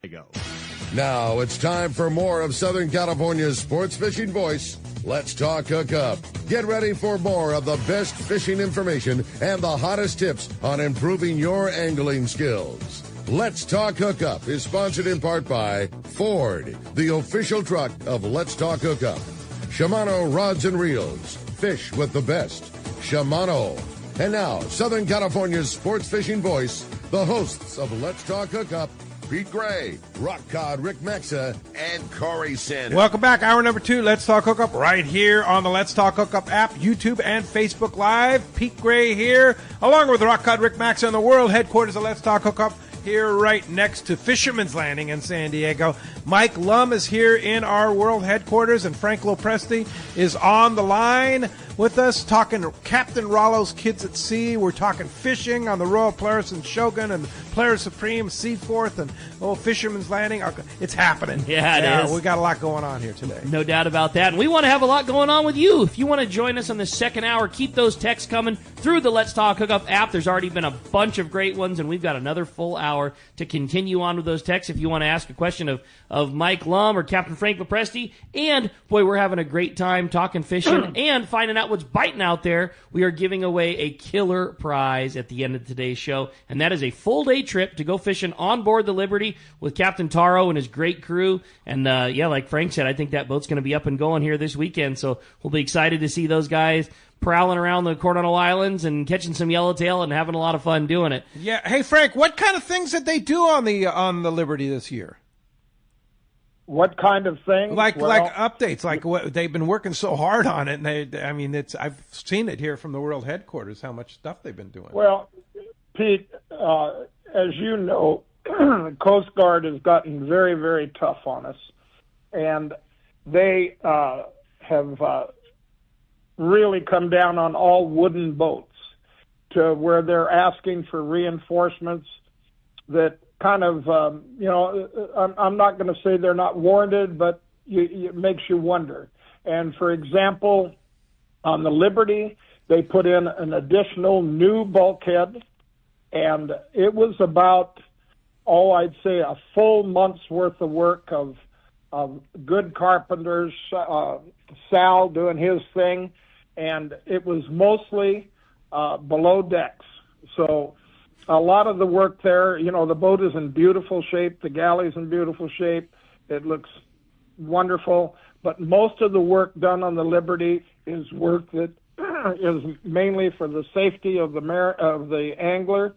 Go. Now it's time for more of Southern California's sports fishing voice. Let's talk hookup. Get ready for more of the best fishing information and the hottest tips on improving your angling skills. Let's Talk Hookup is sponsored in part by Ford, the official truck of Let's Talk Hookup. Shimano Rods and Reels. Fish with the best. Shimano. And now, Southern California's sports fishing voice, the hosts of Let's Talk Hookup, Pete Gray, Rock Cod Rick Mexa, and Corey Sanders. Welcome back. Hour number 2, Let's Talk Hookup, right here on the Let's Talk Hookup app, YouTube, and Facebook Live. Pete Gray here, along with Rock Cod Rick Mexa in the world headquarters of Let's Talk Hookup, here right next to Fisherman's Landing in San Diego. Mike Lum is here in our world headquarters, and Frank Lopresti is on the line with us, talking Captain Rollo's Kids at Sea. We're talking fishing on the Royal Polaris and Shogun and Polaris Supreme, Seaforth, and Fisherman's Landing. It's happening. Yeah, it is. We got a lot going on here today. No doubt about that. And we want to have a lot going on with you. If you want to join us on the second hour, keep those texts coming through the Let's Talk Hookup app. There's already been a bunch of great ones, and we've got another full hour to continue on with those texts. If you want to ask a question of Mike Lum or Captain Frank Lopresti, and boy, we're having a great time talking fishing and finding out what's biting out there. We are giving away a killer prize at the end of today's show, and that is a full day trip to go fishing on board the Liberty with Captain Taro and his great crew. And like Frank said, I think that boat's going to be up and going here this weekend, so we'll be excited to see those guys prowling around the Coronado Islands and catching some yellowtail and having a lot of fun doing it. Yeah. Hey, Frank, what kind of things did they do on the Liberty this year? What kind of thing? Like updates, like what they've been working so hard on it, and I've seen it here from the world headquarters how much stuff they've been doing. Well, Pete, as you know, the Coast Guard has gotten very, very tough on us, and they have really come down on all wooden boats to where they're asking for reinforcements that kind of, I'm not going to say they're not warranted, but it makes you wonder. And for example, on the Liberty, they put in an additional new bulkhead, and it was about, I'd say a full month's worth of work of good carpenters, Sal doing his thing, and it was mostly below decks. So a lot of the work there, the boat is in beautiful shape, the galley's in beautiful shape, it looks wonderful, but most of the work done on the Liberty is work that is mainly for the safety of the angler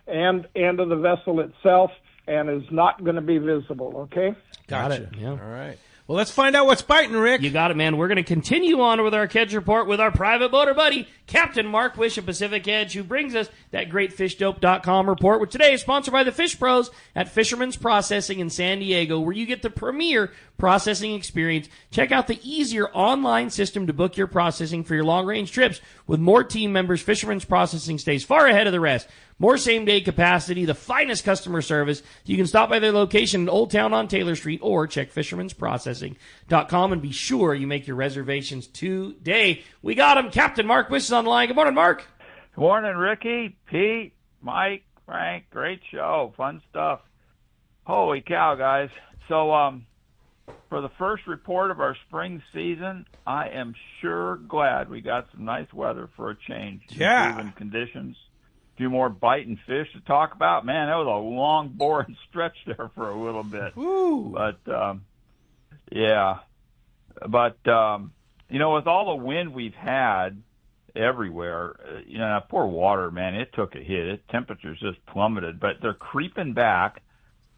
and of the vessel itself, and is not going to be visible, okay? Got it. Yeah. All right. Well, let's find out what's biting, Rick. You got it, man. We're going to continue on with our Kedge Report with our private boater buddy, Captain Mark Wish of Pacific Edge, who brings us that great FishDope.com report, which today is sponsored by the Fish Pros at Fisherman's Processing in San Diego, where you get the premier processing experience. Check out the easier online system to book your processing for your long-range trips. With more team members, Fisherman's Processing stays far ahead of the rest. More same-day capacity, the finest customer service. You can stop by their location in Old Town on Taylor Street or check fishermansprocessing.com and be sure you make your reservations today. We got him. Captain Mark Wish is on the line. Good morning, Mark. Good morning, Ricky, Pete, Mike, Frank. Great show. Fun stuff. Holy cow, guys. So for the first report of our spring season, I am sure glad we got some nice weather for a change. Yeah. Improving conditions. Few more biting fish to talk about. Man, that was a long, boring stretch there for a little bit. Ooh. But, yeah. But, with all the wind we've had everywhere, that poor water, man, it took a hit. Temperatures just plummeted, but they're creeping back.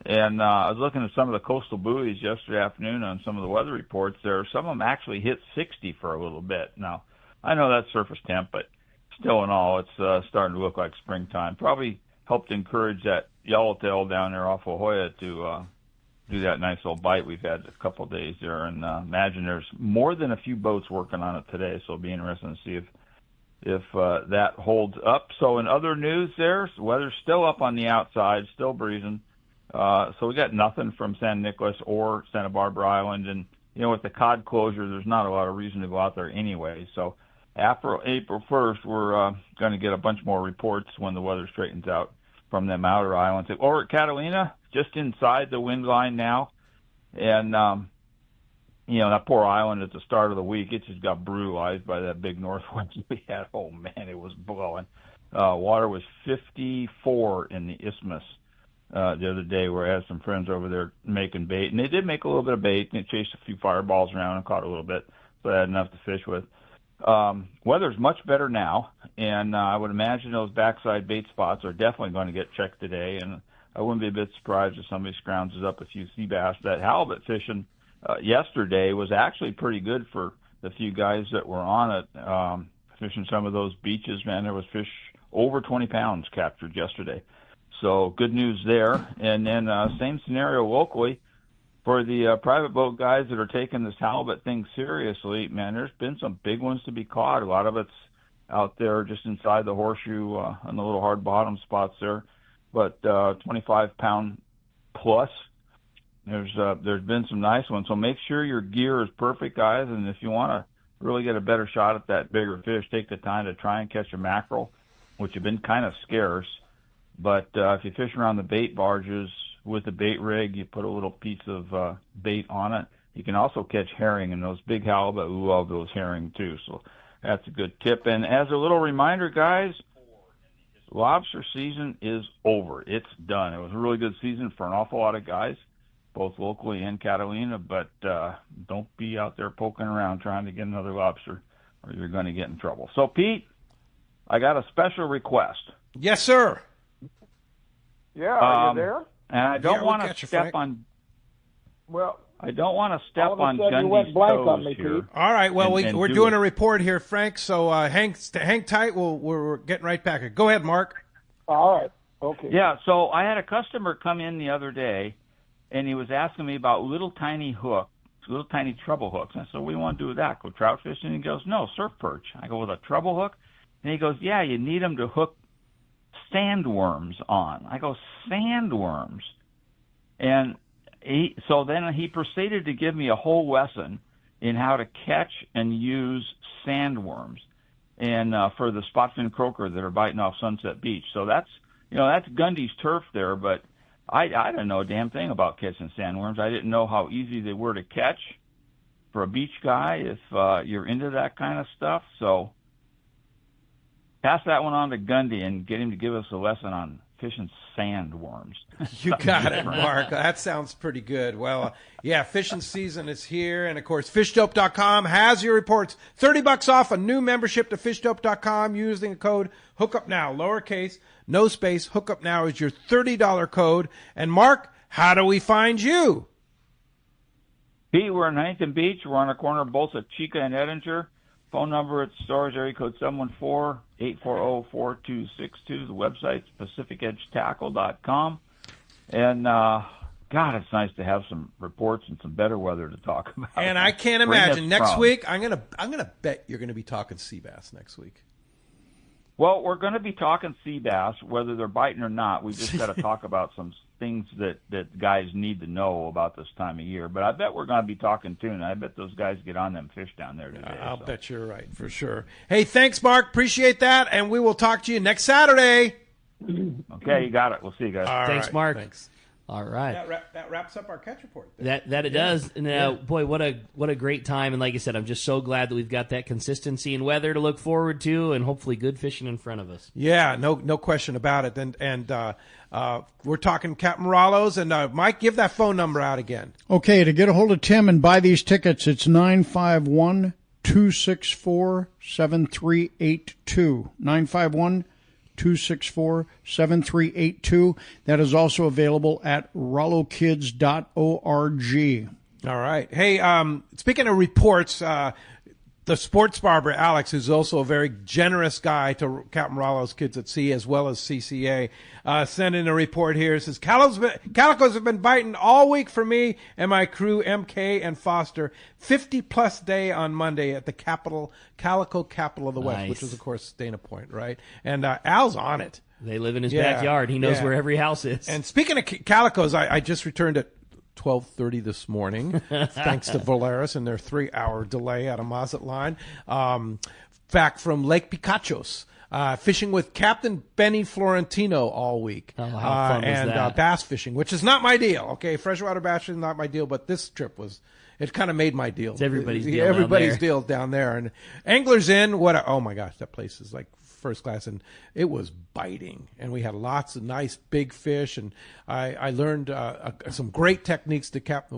And I was looking at some of the coastal buoys yesterday afternoon on some of the weather reports there. Some of them actually hit 60 for a little bit. Now, I know that's surface temp, but still in all, it's starting to look like springtime. Probably helped encourage that yellowtail down there off La Jolla to do that nice little bite we've had a couple of days there. And imagine there's more than a few boats working on it today, so it'll be interesting to see if that holds up. So in other news there, the weather's still up on the outside, still breezing. So we got nothing from San Nicolas or Santa Barbara Island. And, with the cod closure, there's not a lot of reason to go out there anyway. So after April 1st, we're going to get a bunch more reports when the weather straightens out. from them outer islands. Over at Catalina, just inside the wind line now. And, that poor island at the start of the week, it just got brutalized by that big north wind we had. Oh, man, it was blowing. Water was 54 in the isthmus the other day, where I had some friends over there making bait. And they did make a little bit of bait, and they chased a few fireballs around and caught a little bit. So I had enough to fish with. Weather's much better now, and I would imagine those backside bait spots are definitely going to get checked today. And I wouldn't be a bit surprised if somebody scrounges up a few sea bass. That halibut fishing yesterday was actually pretty good for the few guys that were on it, fishing some of those beaches. Man, there was fish over 20 pounds captured yesterday. So good news there. And then same scenario locally for the private boat guys that are taking this halibut thing seriously. Man, there's been some big ones to be caught. A lot of it's out there just inside the horseshoe on the little hard bottom spots there. But 25-pound plus, there's been some nice ones. So make sure your gear is perfect, guys. And if you want to really get a better shot at that bigger fish, take the time to try and catch a mackerel, which have been kind of scarce. But if you fish around the bait barges with the bait rig, you put a little piece of bait on it. You can also catch herring, and those big halibut love those herring too. So that's a good tip. And as a little reminder, guys, lobster season is over. It's done. It was a really good season for an awful lot of guys, both locally and Catalina, but don't be out there poking around trying to get another lobster, or you're going to get in trouble. So, Pete, I got a special request. Yes, sir. Yeah, are you there? And I don't want to step on. Well, I don't want to step on you went Gundy's blank toes on me, here. Pete. All right. Well, we're do doing it. a report here, Frank. So hang tight. We're getting right back. Go ahead, Mark. All right. Okay. Yeah. So I had a customer come in the other day, and he was asking me about little tiny hooks, little tiny treble hooks. I said, "What do you want to do with that? Go trout fishing?" And he goes, "No, surf perch." I go, "With a treble hook?" And he goes, "Yeah, you need them to hook sandworms on." I go, "Sandworms?" And so then he proceeded to give me a whole lesson in how to catch and use sandworms, and for the spotfin croaker that are biting off Sunset Beach. So that's Gundy's turf there, but I didn't know a damn thing about catching sandworms. I didn't know how easy they were to catch for a beach guy if you're into that kind of stuff. So pass that one on to Gundy and get him to give us a lesson on fishing sandworms. You got it, Mark. That sounds pretty good. Well, yeah, fishing season is here. And, of course, fishdope.com has your reports. $30 off a new membership to fishdope.com using the code HookUpNow. Lowercase, no space. HookUpNow is your $30 code. And, Mark, how do we find you? Pete, we're in Huntington Beach. We're on the corner of both of Chica and Edinger. Phone number at the store is area code 714-840-4262. The website's PacificEdgeTackle.com. And, God, it's nice to have some reports and some better weather to talk about. And I can't imagine. Next week, I'm gonna bet you're going to be talking sea bass next week. Well, we're going to be talking sea bass, whether they're biting or not. We just got to talk about some things that guys need to know about this time of year. But I bet we're going to be talking tuna. I bet those guys get on them fish down there today. I'll bet you're right, for sure. Hey, thanks, Mark. Appreciate that, and we will talk to you next Saturday. Okay, you got it. We'll see you guys. Thanks, right, Mark. Thanks. All right. That wraps up our catch report. That it does. And boy, what a great time. And like I said, I'm just so glad that we've got that consistency and weather to look forward to, and hopefully good fishing in front of us. Yeah, no question about it. And we're talking Captain Rollo's. And Mike, give that phone number out again. Okay, to get a hold of Tim and buy these tickets, it's 951-264-7382. 951-264-7382. That is also available at rollokids.org. All right. Hey, speaking of reports, the sports barber, Alex, who's also a very generous guy to Captain Rollo's Kids at Sea as well as CCA, sent in a report here. It says, calicos have been biting all week for me and my crew, MK and Foster. 50-plus day on Monday at the calico capital of the West, which is, of course, Dana Point, right? And Al's on it. They live in his backyard. He knows where every house is. And speaking of calicos, I just returned at 12:30 this morning, thanks to Volaris and their 3-hour delay out of Mazatlan, back from Lake Picachos. fishing with Captain Benny Florentino all week. Oh, how fun was that? Bass fishing, which is not my deal. Okay, freshwater bass fishing is not my deal, but this trip was. It kind of made my deal. It's everybody's deal. Everybody's deal down there. And Anglers Inn, oh my gosh, that place is like first class, and it was biting. And we had lots of nice big fish, and I learned some great techniques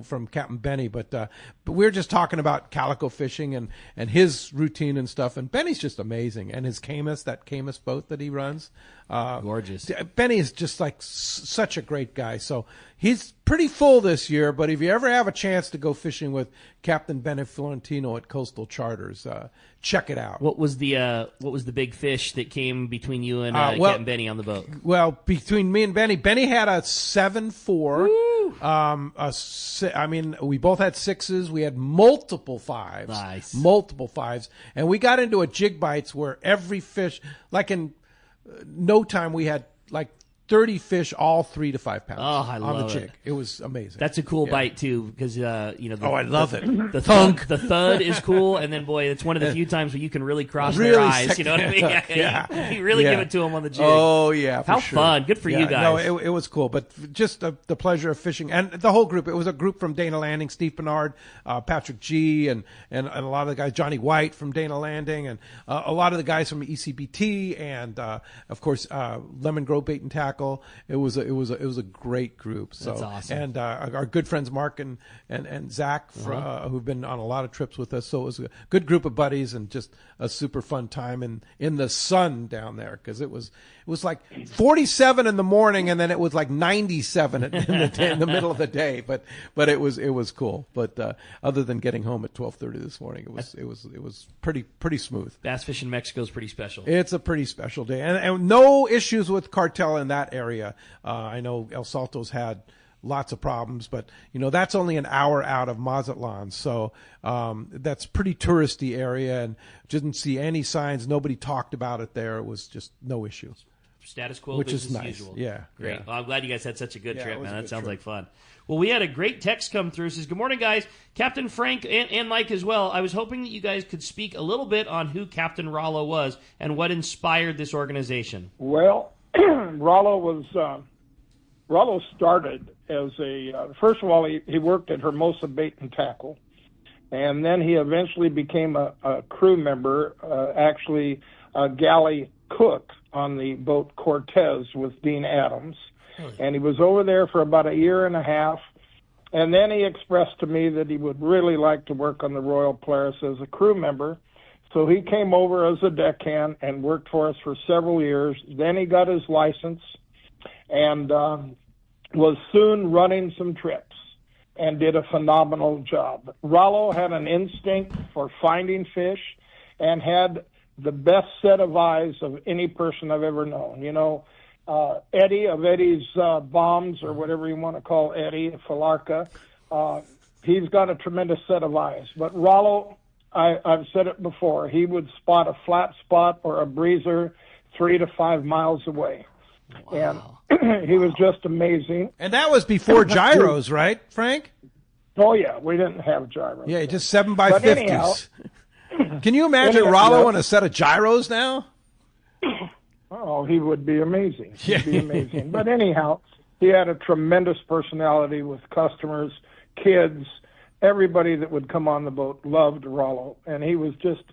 from Captain Benny. But we were just talking about calico fishing and his routine and stuff. And Benny's just amazing, and his Camus boat that he runs. Gorgeous. Benny is just like such a great guy. So he's pretty full this year, but if you ever have a chance to go fishing with Captain Benny Florentino at Coastal Charters, check it out. What was the big fish that came between you and Captain Benny on the boat? Well, between me and Benny had a 7.4. We both had 6s. We had multiple 5s. Nice. Multiple 5s. And we got into a jig bites where every fish, like in no time, we had like 30 fish, all 3 to 5 pounds. Oh, I love on the jig. it. It was amazing. That's a cool bite too, because I love it. The thud is cool, and then boy, it's one of the few times where you can really cross their eyes. You know what I mean? Yeah. You really give it to them on the jig. Oh yeah, how sure. fun! Good for you guys. No, it was cool, but just the pleasure of fishing, and the whole group. It was a group from Dana Landing, Steve Bernard, Patrick G, and a lot of the guys, Johnny White from Dana Landing, and a lot of the guys from ECBT, and of course Lemon Grove Bait and Tackle. It was a great group. So, that's awesome. And our good friends Mark and Zach, who've been on a lot of trips with us. So it was a good group of buddies and just a super fun time in the sun down there, because it was like 47 in the morning, and then it was like 97 in the middle of the day. But it was cool. But other than getting home at 12:30 this morning, it was pretty smooth. Bass fishing in Mexico is pretty special. It's a pretty special day, and no issues with cartel in that area. I know El Salto's had lots of problems, but that's only an hour out of Mazatlan, so that's pretty touristy area, and didn't see any signs. Nobody talked about it there. It was just no issue. Status quo, which business is nice. usual. Yeah, great. Yeah. Well, I'm glad you guys had such a good trip, man. That sounds trip. like fun. Well, we had a great text come through. It says, "Good morning, guys. Captain Frank and Mike as well. I was hoping that you guys could speak a little bit on who Captain Rollo was and what inspired this organization." Well, Rollo started as first of all, he worked at Hermosa Bait and Tackle, and then he eventually became a crew member, actually a galley cook on the boat Cortez with Dean Adams. And he was over there for about a year and a half, and then he expressed to me that he would really like to work on the Royal Polaris as a crew member. So he came over as a deckhand and worked for us for several years. Then he got his license and was soon running some trips and did a phenomenal job. Rollo had an instinct for finding fish and had the best set of eyes of any person I've ever known. Eddie of Eddie's Bombs, or whatever you want to call Eddie, Falarca, he's got a tremendous set of eyes. But Rollo, I've said it before, he would spot a flat spot or a breezer 3 to 5 miles away. Wow. And he was just amazing. And that was before gyros, right, Frank? Oh, yeah, we didn't have gyros. Yeah, just 7x50s. Anyhow, can you imagine Rollo on a set of gyros now? Oh, he would be amazing. He'd be amazing. But anyhow, he had a tremendous personality with customers, kids, everybody that would come on the boat loved Rollo. And he was just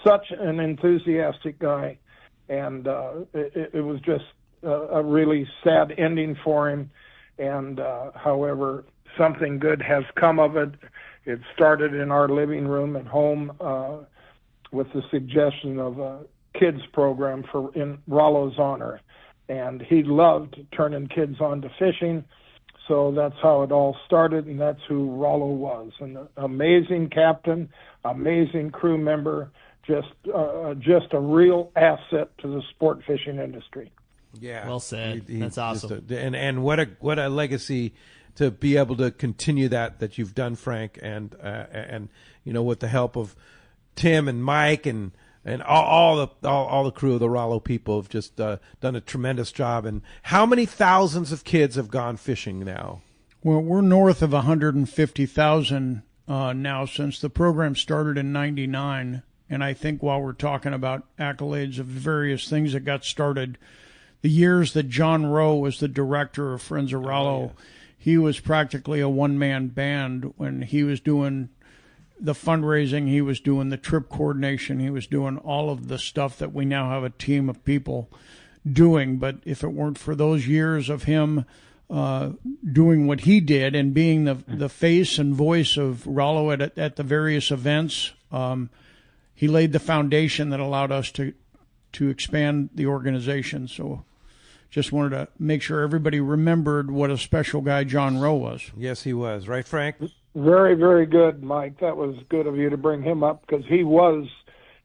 such an enthusiastic guy. And it was just a really sad ending for him. And however, something good has come of it. It started in our living room at home with the suggestion of a kids program in Rollo's honor, and he loved turning kids on to fishing, so that's how it all started, and that's who Rollo was. An amazing captain, amazing crew member, just a real asset to the sport fishing industry. Yeah, well said. That's awesome. And what a legacy to be able to continue that you've done, Frank, and with the help of Tim and Mike and all the crew of the Rollo people have just done a tremendous job. And how many thousands of kids have gone fishing now? Well, we're north of 150,000 now since the program started in '99. And I think while we're talking about accolades of various things that got started, the years that John Rowe was the director of Friends of Rollo, he was practically a one-man band when he was doing the fundraising, he was doing the trip coordination, he was doing all of the stuff that we now have a team of people doing. But if it weren't for those years of him doing what he did and being the face and voice of Rollo at the various events, he laid the foundation that allowed us to expand the organization. So just wanted to make sure everybody remembered what a special guy John Rowe was. Yes, he was. Right, Frank? Very, very good, Mike. That was good of you to bring him up, because he was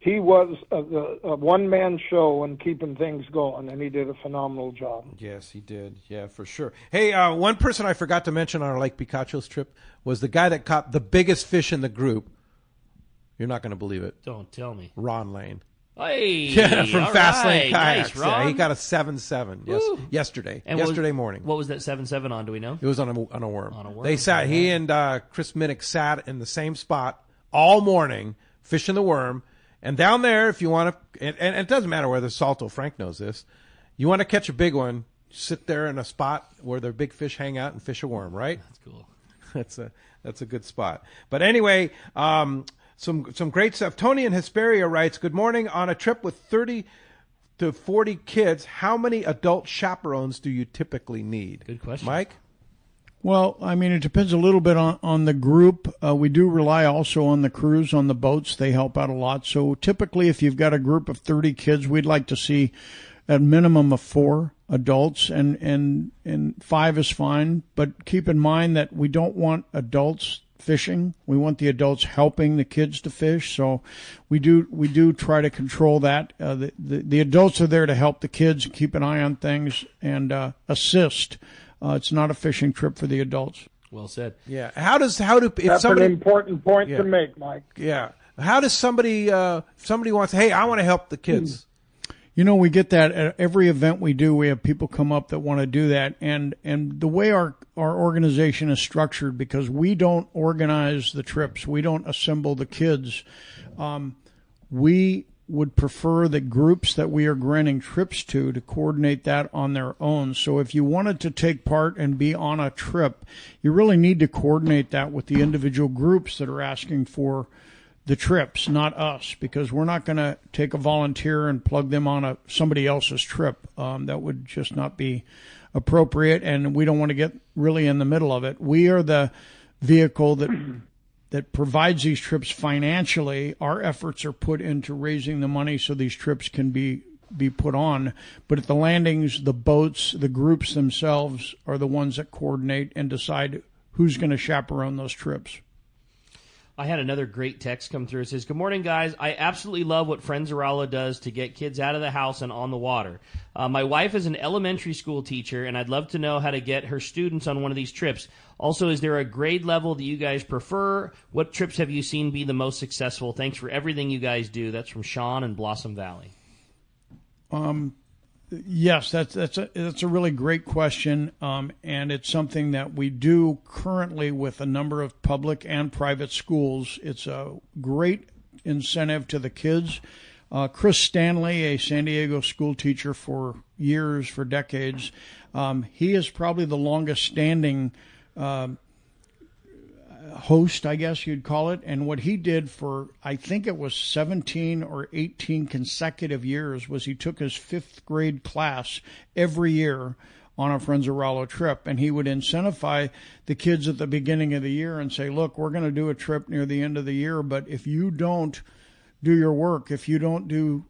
a one-man show and keeping things going, and he did a phenomenal job. Yes, he did. Yeah, for sure. Hey, one person I forgot to mention on our Lake Picacho's trip was the guy that caught the biggest fish in the group. You're not going to believe it. Don't tell me. Ron Lane. Hey, yeah, from Fastlane Kayaks. Nice, Ron. Yeah, he got a 7.7 yesterday. And yesterday morning. What was that 7.7 on? Do we know? It was on a worm. On a worm. They sat. He and Chris Minnick sat in the same spot all morning, fishing the worm. And down there, if you want to, and it doesn't matter whether it's salto. Frank knows this. You want to catch a big one, sit there in a spot where the big fish hang out and fish a worm. Right? That's cool. That's a good spot. But anyway. Some great stuff. Tony in Hesperia writes, good morning. On a trip with 30 to 40 kids, how many adult chaperones do you typically need? Good question. Mike? Well, I mean, it depends a little bit on the group. We do rely also on the crews on the boats. They help out a lot. So typically, if you've got a group of 30 kids, we'd like to see a minimum of 4 adults, and 5 is fine. But keep in mind that we don't want adults fishing. We want the adults helping the kids to fish. So we do try to control that. The adults are there to help the kids, keep an eye on things, and assist. It's not a fishing trip for the adults. Well said. Yeah. That's an important point to make, Mike. Yeah. How does somebody wants, hey, I want to help the kids. You know, we get that at every event we do. We have people come up that want to do that. And the way our organization is structured, because we don't organize the trips, we don't assemble the kids, we would prefer the groups that we are granting trips to coordinate that on their own. So if you wanted to take part and be on a trip, you really need to coordinate that with the individual groups that are asking for the trips, not us, because we're not going to take a volunteer and plug them on somebody else's trip. That would just not be appropriate, and we don't want to get really in the middle of it. We are the vehicle that provides these trips financially. Our efforts are put into raising the money so these trips can be put on. But at the landings, the boats, the groups themselves are the ones that coordinate and decide who's going to chaperone those trips. I had another great text come through. It says, good morning, guys. I absolutely love what Friends of Rollo does to get kids out of the house and on the water. My wife is an elementary school teacher, and I'd love to know how to get her students on one of these trips. Also, is there a grade level that you guys prefer? What trips have you seen be the most successful? Thanks for everything you guys do. That's from Sean in Blossom Valley. Yes, that's a really great question, and it's something that we do currently with a number of public and private schools. It's a great incentive to the kids. Chris Stanley, a San Diego school teacher for years, for decades, he is probably the longest standing host, I guess you'd call it. And what he did for, I think it was 17 or 18 consecutive years, was he took his 5th grade class every year on a Friends of Rollo trip. And he would incentivize the kids at the beginning of the year and say, look, we're going to do a trip near the end of the year, but if you don't do your work, if you don't do,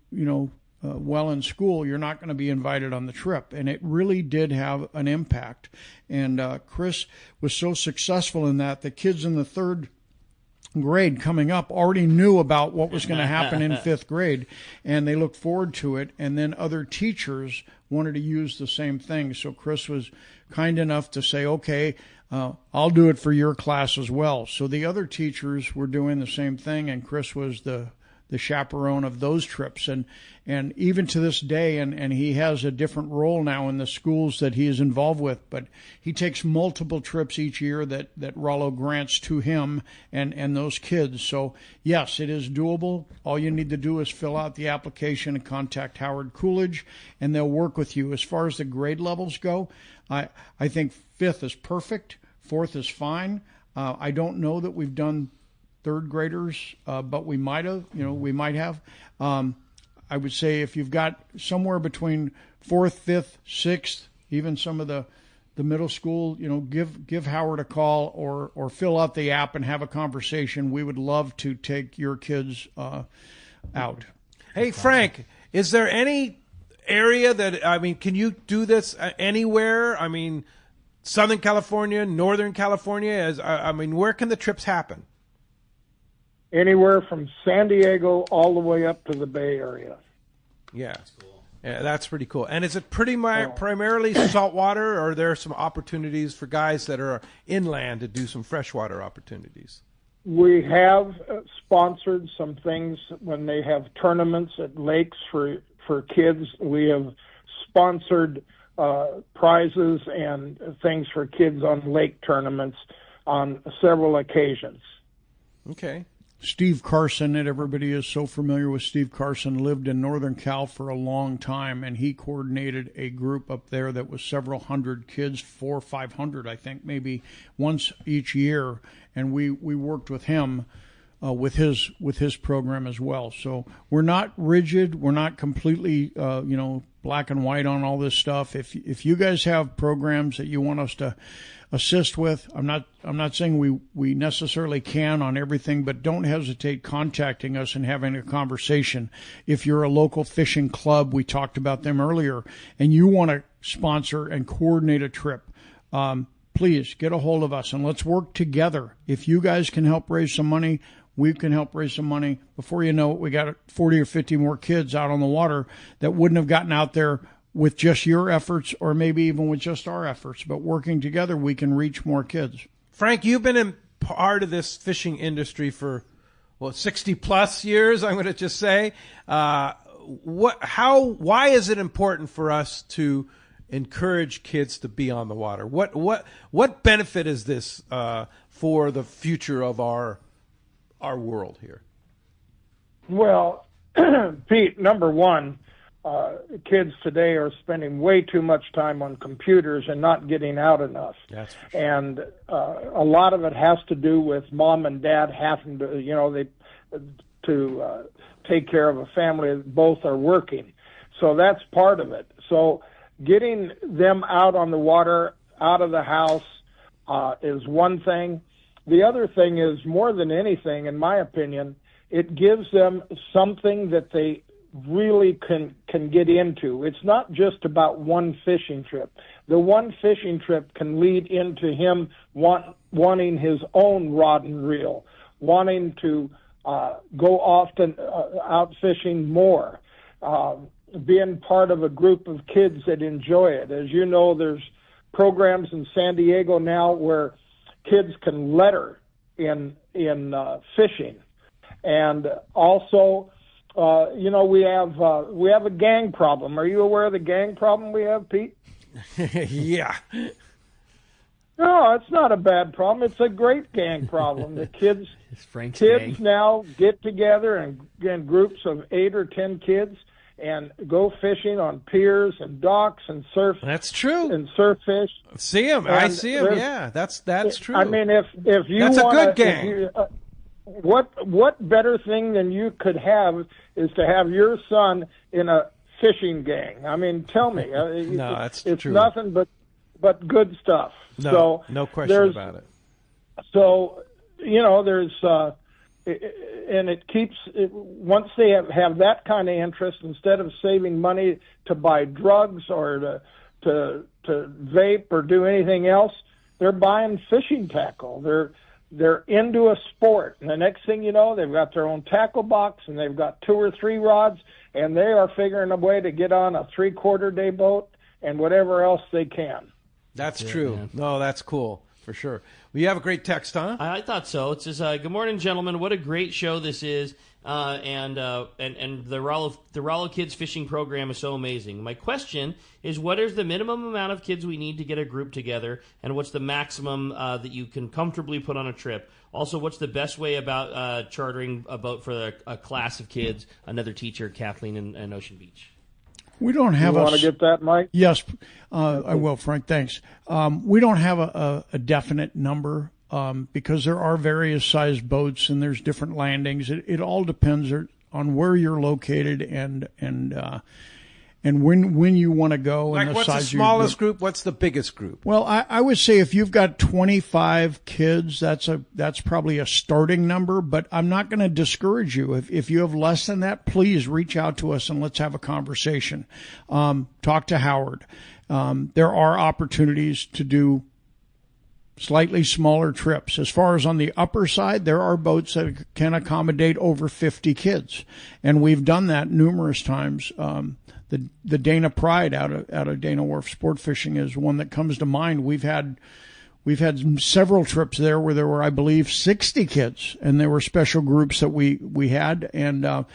well in school, you're not going to be invited on the trip. And it really did have an impact. And Chris was so successful in that the kids in the 3rd grade coming up already knew about what was going to happen in 5th grade, and they looked forward to it. And then other teachers wanted to use the same thing. So Chris was kind enough to say, okay, I'll do it for your class as well. So the other teachers were doing the same thing, and Chris was the the chaperone of those trips. And even to this day, and he has a different role now in the schools that he is involved with, but he takes multiple trips each year that Rollo grants to him and those kids. So, yes, it is doable. All you need to do is fill out the application and contact Howard Coolidge, and they'll work with you. As far as the grade levels go, I think 5th is perfect. 4th is fine. I don't know that we've done 3rd graders, but we might have. We might have. I would say if you've got somewhere between 4th, 5th, 6th, even some of the middle school, give Howard a call or fill out the app and have a conversation. We would love to take your kids out. Hey, Frank, is there any area can you do this anywhere? Southern California, Northern California, where can the trips happen? Anywhere from San Diego all the way up to the Bay Area. Yeah. That's cool. Yeah, that's pretty cool. And is it primarily saltwater, or are there some opportunities for guys that are inland to do some freshwater opportunities? We have sponsored some things when they have tournaments at lakes for kids. We have sponsored prizes and things for kids on lake tournaments on several occasions. Okay. Steve Carson, and everybody is so familiar with Steve Carson, lived in Northern Cal for a long time, and he coordinated a group up there that was several hundred kids, 400 or 500, I think, maybe once each year, and we worked with him with his program as well. So we're not rigid, we're not completely black and white on all this stuff. If you guys have programs that you want us to assist with, I'm not saying we necessarily can on everything, but don't hesitate contacting us and having a conversation. If you're a local fishing club, we talked about them earlier, and you want to sponsor and coordinate a trip, please get a hold of us and let's work together. If you guys can help raise some money, we can help raise some money. Before you know it, we got 40 or 50 more kids out on the water that wouldn't have gotten out there with just your efforts, or maybe even with just our efforts. But working together, we can reach more kids. Frank, you've been in part of this fishing industry for 60 plus years, I'm going to just say. Why is it important for us to encourage kids to be on the water? What benefit is this for the future of our world here? Well, Pete, number one, kids today are spending way too much time on computers and not getting out enough. That's for sure. And a lot of it has to do with mom and dad having to, take care of a family. Both are working. So that's part of it. So getting them out on the water, out of the house, is one thing. The other thing is, more than anything, in my opinion, it gives them something that they really can get into. It's not just about one fishing trip. The one fishing trip can lead into him wanting his own rod and reel, wanting to go often out fishing more, being part of a group of kids that enjoy it. As you know, there's programs in San Diego now where kids can letter in fishing, and also, we have a gang problem. Are you aware of the gang problem we have, Pete? Yeah. No, it's not a bad problem. It's a great gang problem. The kids now get together in groups of 8 or 10 kids and go fishing on piers and docks and surf. That's true. And surf fish. See them. I see them. Yeah, that's true. I mean, if you that's a good gang. What better thing than you could have is to have your son in a fishing gang? I mean, tell me. No, that's it's true. It's nothing but good stuff. No question about it. So, there's and it keeps once they have that kind of interest, instead of saving money to buy drugs or to vape or do anything else, they're buying fishing tackle. They're into a sport, and the next thing you know, they've got their own tackle box, and they've got 2 or 3 rods, and they are figuring a way to get on a 3/4 day boat and whatever else they can. That's true. Man. No, that's cool. for sure. Well, you have a great text, huh? I thought so. It says, "Good morning, gentlemen. What a great show this is, and the Rollo Kids fishing program is so amazing. My question is, what is the minimum amount of kids we need to get a group together, and what's the maximum that you can comfortably put on a trip? Also, what's the best way about chartering a boat for a class of kids?" Another teacher, Kathleen in Ocean Beach. We don't have You want to get that, Mike? Yes, I will, Frank. Thanks. We don't have a definite number because there are various sized boats and there's different landings. It all depends on where you're located and when you want to go. Like, and what's the size smallest group? What's the biggest group? Well, I would say if you've got 25 kids, that's probably a starting number, but I'm not going to discourage you. If you have less than that, please reach out to us and let's have a conversation. Talk to Howard. There are opportunities to do slightly smaller trips. As far as on the upper side, there are boats that can accommodate over 50 kids, and we've done that numerous times. The Dana Pride out of Dana Wharf Sport Fishing is one that comes to mind. We've had several trips there where there were, I believe, 60 kids, and there were special groups that we had. And I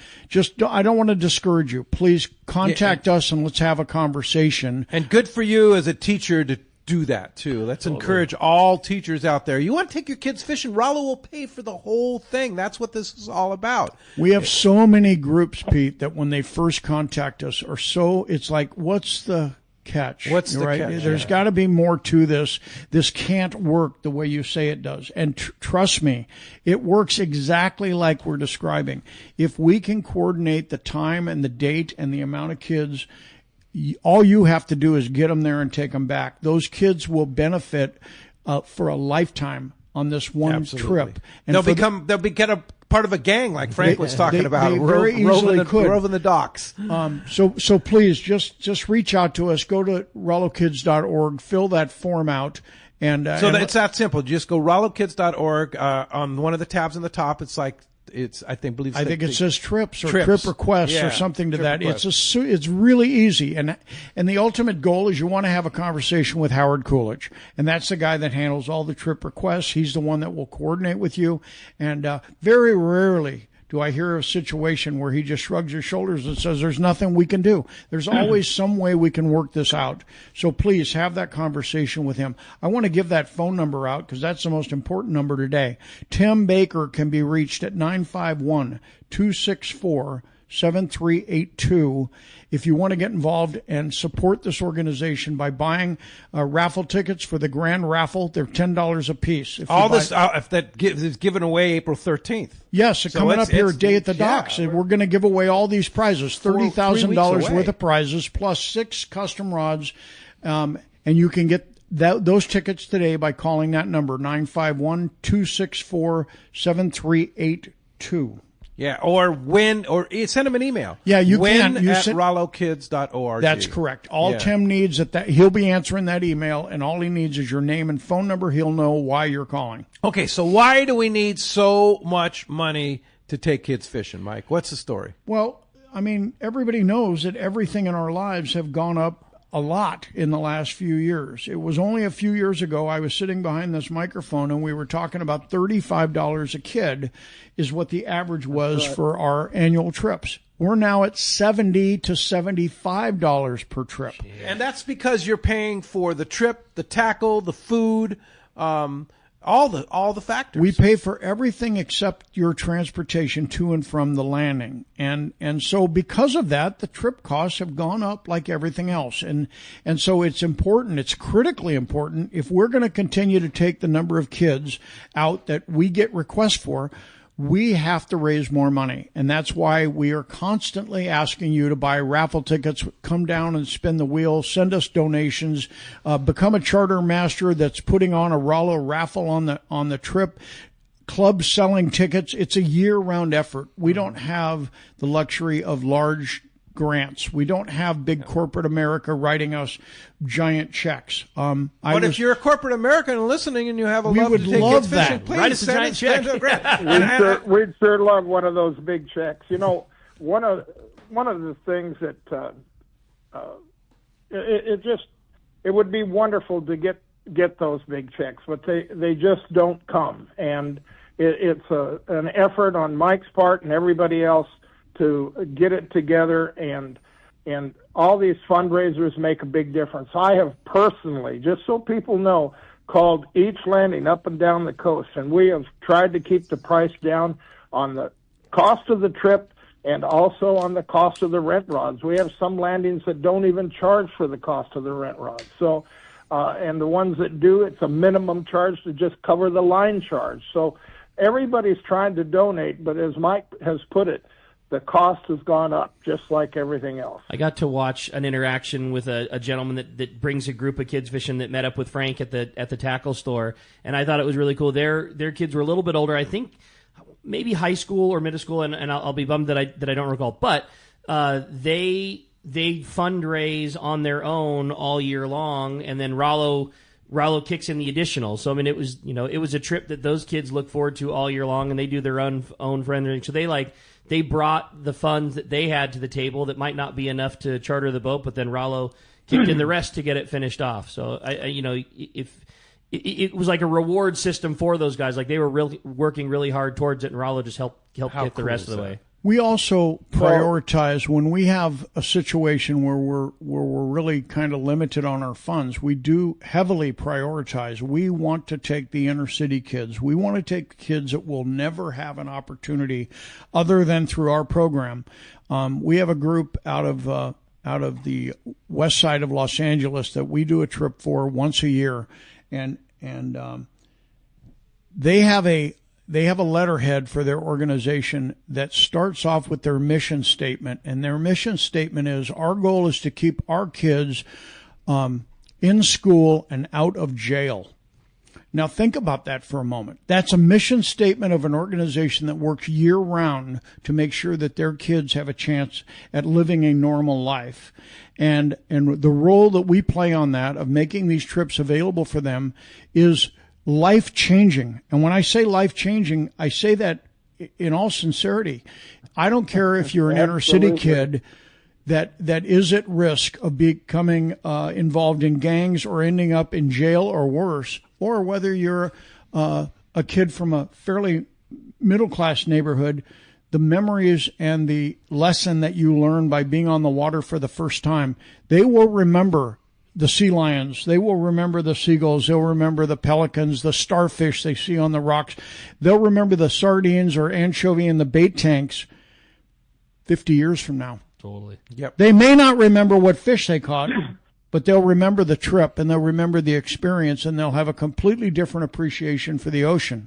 don't want to discourage you. Please contact us and let's have a conversation. And good for you as a teacher to do that too. Let's encourage all teachers out there. You want to take your kids fishing? Rollo will pay for the whole thing. That's what this is all about. We have so many groups, Pete, that when they first contact us it's like, what's the catch? What's the right? catch? There's got to be more to this. This can't work the way you say it does. And trust me, it works exactly like we're describing. If we can coordinate the time and the date and the amount of kids, all you have to do is get them there and take them back. Those kids will benefit for a lifetime on this one trip. And they'll get a part of a gang, like Frank was talking about. They very easily could. Roving the docks. So please just reach out to us. Go to rollokids.org, fill that form out. It's that simple. Just go rollokids.org. On one of the tabs on the top, I think it says trips or trip requests or something to that. Request. It's really easy, and the ultimate goal is you want to have a conversation with Howard Coolidge, and that's the guy that handles all the trip requests. He's the one that will coordinate with you, and very rarely do I hear a situation where he just shrugs his shoulders and says there's nothing we can do. There's always some way we can work this out. So please have that conversation with him. I want to give that phone number out because that's the most important number today. Tim Baker can be reached at 951-264-7382 if you want to get involved and support this organization by buying raffle tickets for the grand raffle. They're $10 a piece. If that is given away April 13th. Yes, coming up here, Day at the Docks. We're going to give away all these prizes, $30,000 worth of prizes, plus 6 custom rods. And you can get those tickets today by calling that number, 951-264-7382. Yeah, or send him an email. Yeah, you can. At rollokids.org. That's correct. All Tim needs he'll be answering that email, and all he needs is your name and phone number. He'll know why you're calling. Okay, so why do we need so much money to take kids fishing, Mike? What's the story? Well, I mean, everybody knows that everything in our lives have gone up a lot in the last few years. It was only a few years ago I was sitting behind this microphone and we were talking about $35 a kid is what the average was for our annual trips. We're now at $70 to $75 per trip. And that's because you're paying for the trip, the tackle, the food, all the factors. We pay for everything except your transportation to and from the landing. And so because of that, the trip costs have gone up like everything else. And so it's important, it's critically important, if we're going to continue to take the number of kids out that we get requests for, we have to raise more money. And that's why we are constantly asking you to buy raffle tickets, come down and spin the wheel, send us donations, become a charter master that's putting on a Rollo raffle on the trip, club selling tickets. It's a year-round effort. We don't have the luxury of large grants. We don't have big corporate America writing us giant checks. But if you're a corporate American listening and you have a love to take kids fishing, please write us a giant check. We'd sure love one of those big checks. You know, one of the things that it would be wonderful to get get those big checks, but they just don't come. And it's an effort on Mike's part and everybody else to get it together, and all these fundraisers make a big difference. I have personally, just so people know, called each landing up and down the coast, and we have tried to keep the price down on the cost of the trip and also on the cost of the rent rods. We have some landings that don't even charge for the cost of the rent rods. So, and the ones that do, it's a minimum charge to just cover the line charge. So everybody's trying to donate, but as Mike has put it, the cost has gone up just like everything else. I got to watch an interaction with a gentleman that brings a group of kids fishing that met up with Frank at the tackle store, and I thought it was really cool. Their kids were a little bit older, I think maybe high school or middle school, and I'll be bummed that I don't recall, but they fundraise on their own all year long, and then Rollo kicks in the additional. So I mean, it was a trip that those kids look forward to all year long, and they do their own fundraising. So they brought the funds that they had to the table that might not be enough to charter the boat, but then Rollo kicked in the rest to get it finished off. So if it was like a reward system for those guys, like they were really working really hard towards it, and Rollo just helped get the rest of the way. We also prioritize when we have a situation where we're really kind of limited on our funds. We do heavily prioritize. We want to take the inner city kids. We want to take kids that will never have an opportunity other than through our program. We have a group out of the west side of Los Angeles that we do a trip for once a year, and they have a letterhead for their organization that starts off with their mission statement. And their mission statement is, our goal is to keep our kids in school and out of jail. Now think about that for a moment. That's a mission statement of an organization that works year round to make sure that their kids have a chance at living a normal life. And the role that we play on that, of making these trips available for them, is life-changing. And when I say life-changing, I say that in all sincerity. I don't care if you're an inner city kid that is at risk of becoming involved in gangs or ending up in jail or worse, or whether you're a kid from a fairly middle-class neighborhood. The memories and the lesson that you learn by being on the water for the first time, they will remember the sea lions. They will remember the seagulls. They'll remember the pelicans, the starfish they see on the rocks. They'll remember the sardines or anchovy in the bait tanks 50 years from now. Totally. Yep. They may not remember what fish they caught, but they'll remember the trip, and they'll remember the experience, and they'll have a completely different appreciation for the ocean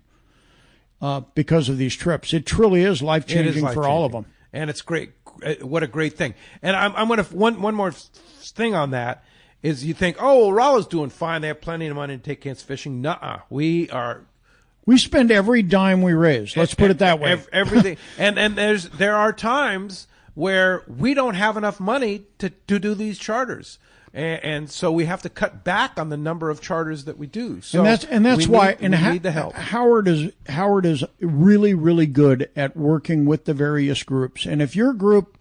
because of these trips. It truly is life-changing for all of them. And it's great. What a great thing. And I'm going to, one more thing on that. Is you think, oh, well, Rollo's doing fine. They have plenty of money to take kids fishing. Nuh-uh. We spend every dime we raise. Let's put it that way. Everything. and there are times where we don't have enough money to do these charters. And so we have to cut back on the number of charters that we do. So and that's why we need the help. Howard is really, really good at working with the various groups. And if your group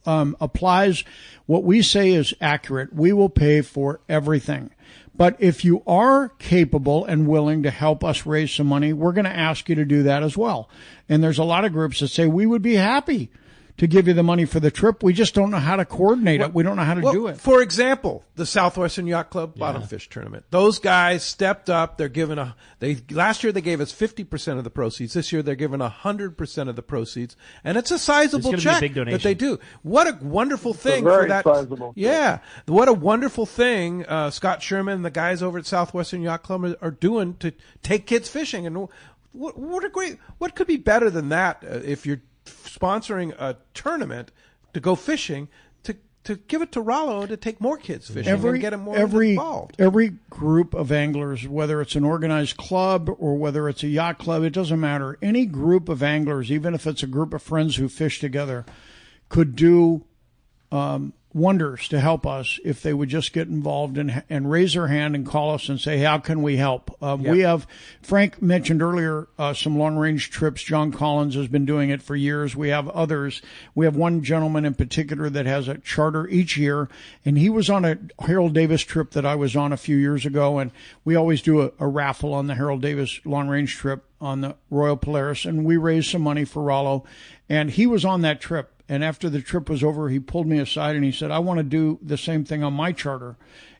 applies what we say is accurate, we will pay for everything. But if you are capable and willing to help us raise some money, we're going to ask you to do that as well. And there's a lot of groups that say we would be happy to give you the money for the trip. We just don't know how to coordinate it. We don't know how to do it. For example, the Southwestern Yacht Club Bottom Fish Tournament. Those guys stepped up. They're giving last year they gave us 50% of the proceeds. This year they're giving 100% of the proceeds. And it's a sizable check that they do. What a wonderful thing for that. Sizable. Yeah. What a wonderful thing Scott Sherman and the guys over at Southwestern Yacht Club are doing to take kids fishing. And what could be better than that if you're sponsoring a tournament to go fishing, to give it to Rollo and to take more kids fishing and get them more involved. Every group of anglers, whether it's an organized club or whether it's a yacht club, it doesn't matter. Any group of anglers, even if it's a group of friends who fish together, could do wonders to help us if they would just get involved and raise their hand and call us and say, how can we help? We have, Frank mentioned earlier, some long-range trips. John Collins has been doing it for years. We have others. We have one gentleman in particular that has a charter each year, and he was on a Harold Davis trip that I was on a few years ago, and we always do a raffle on the Harold Davis long-range trip on the Royal Polaris, and we raised some money for Rollo, and he was on that trip. And after the trip was over, he pulled me aside and he said, I want to do the same thing on my charter.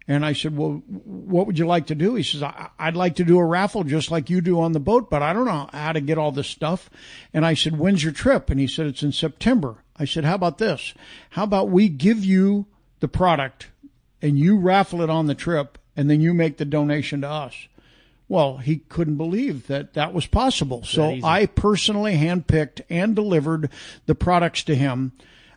And I said, well, what would you like to do? He says, I'd like to do a raffle just like you do on the boat, but I don't know how to get all this stuff. And I said, when's your trip? And he said, it's in September. I said, how about this? How about we give you the product and you raffle it on the trip and then you make the donation to us? Well, he couldn't believe that was possible. So I personally handpicked and delivered the products to him.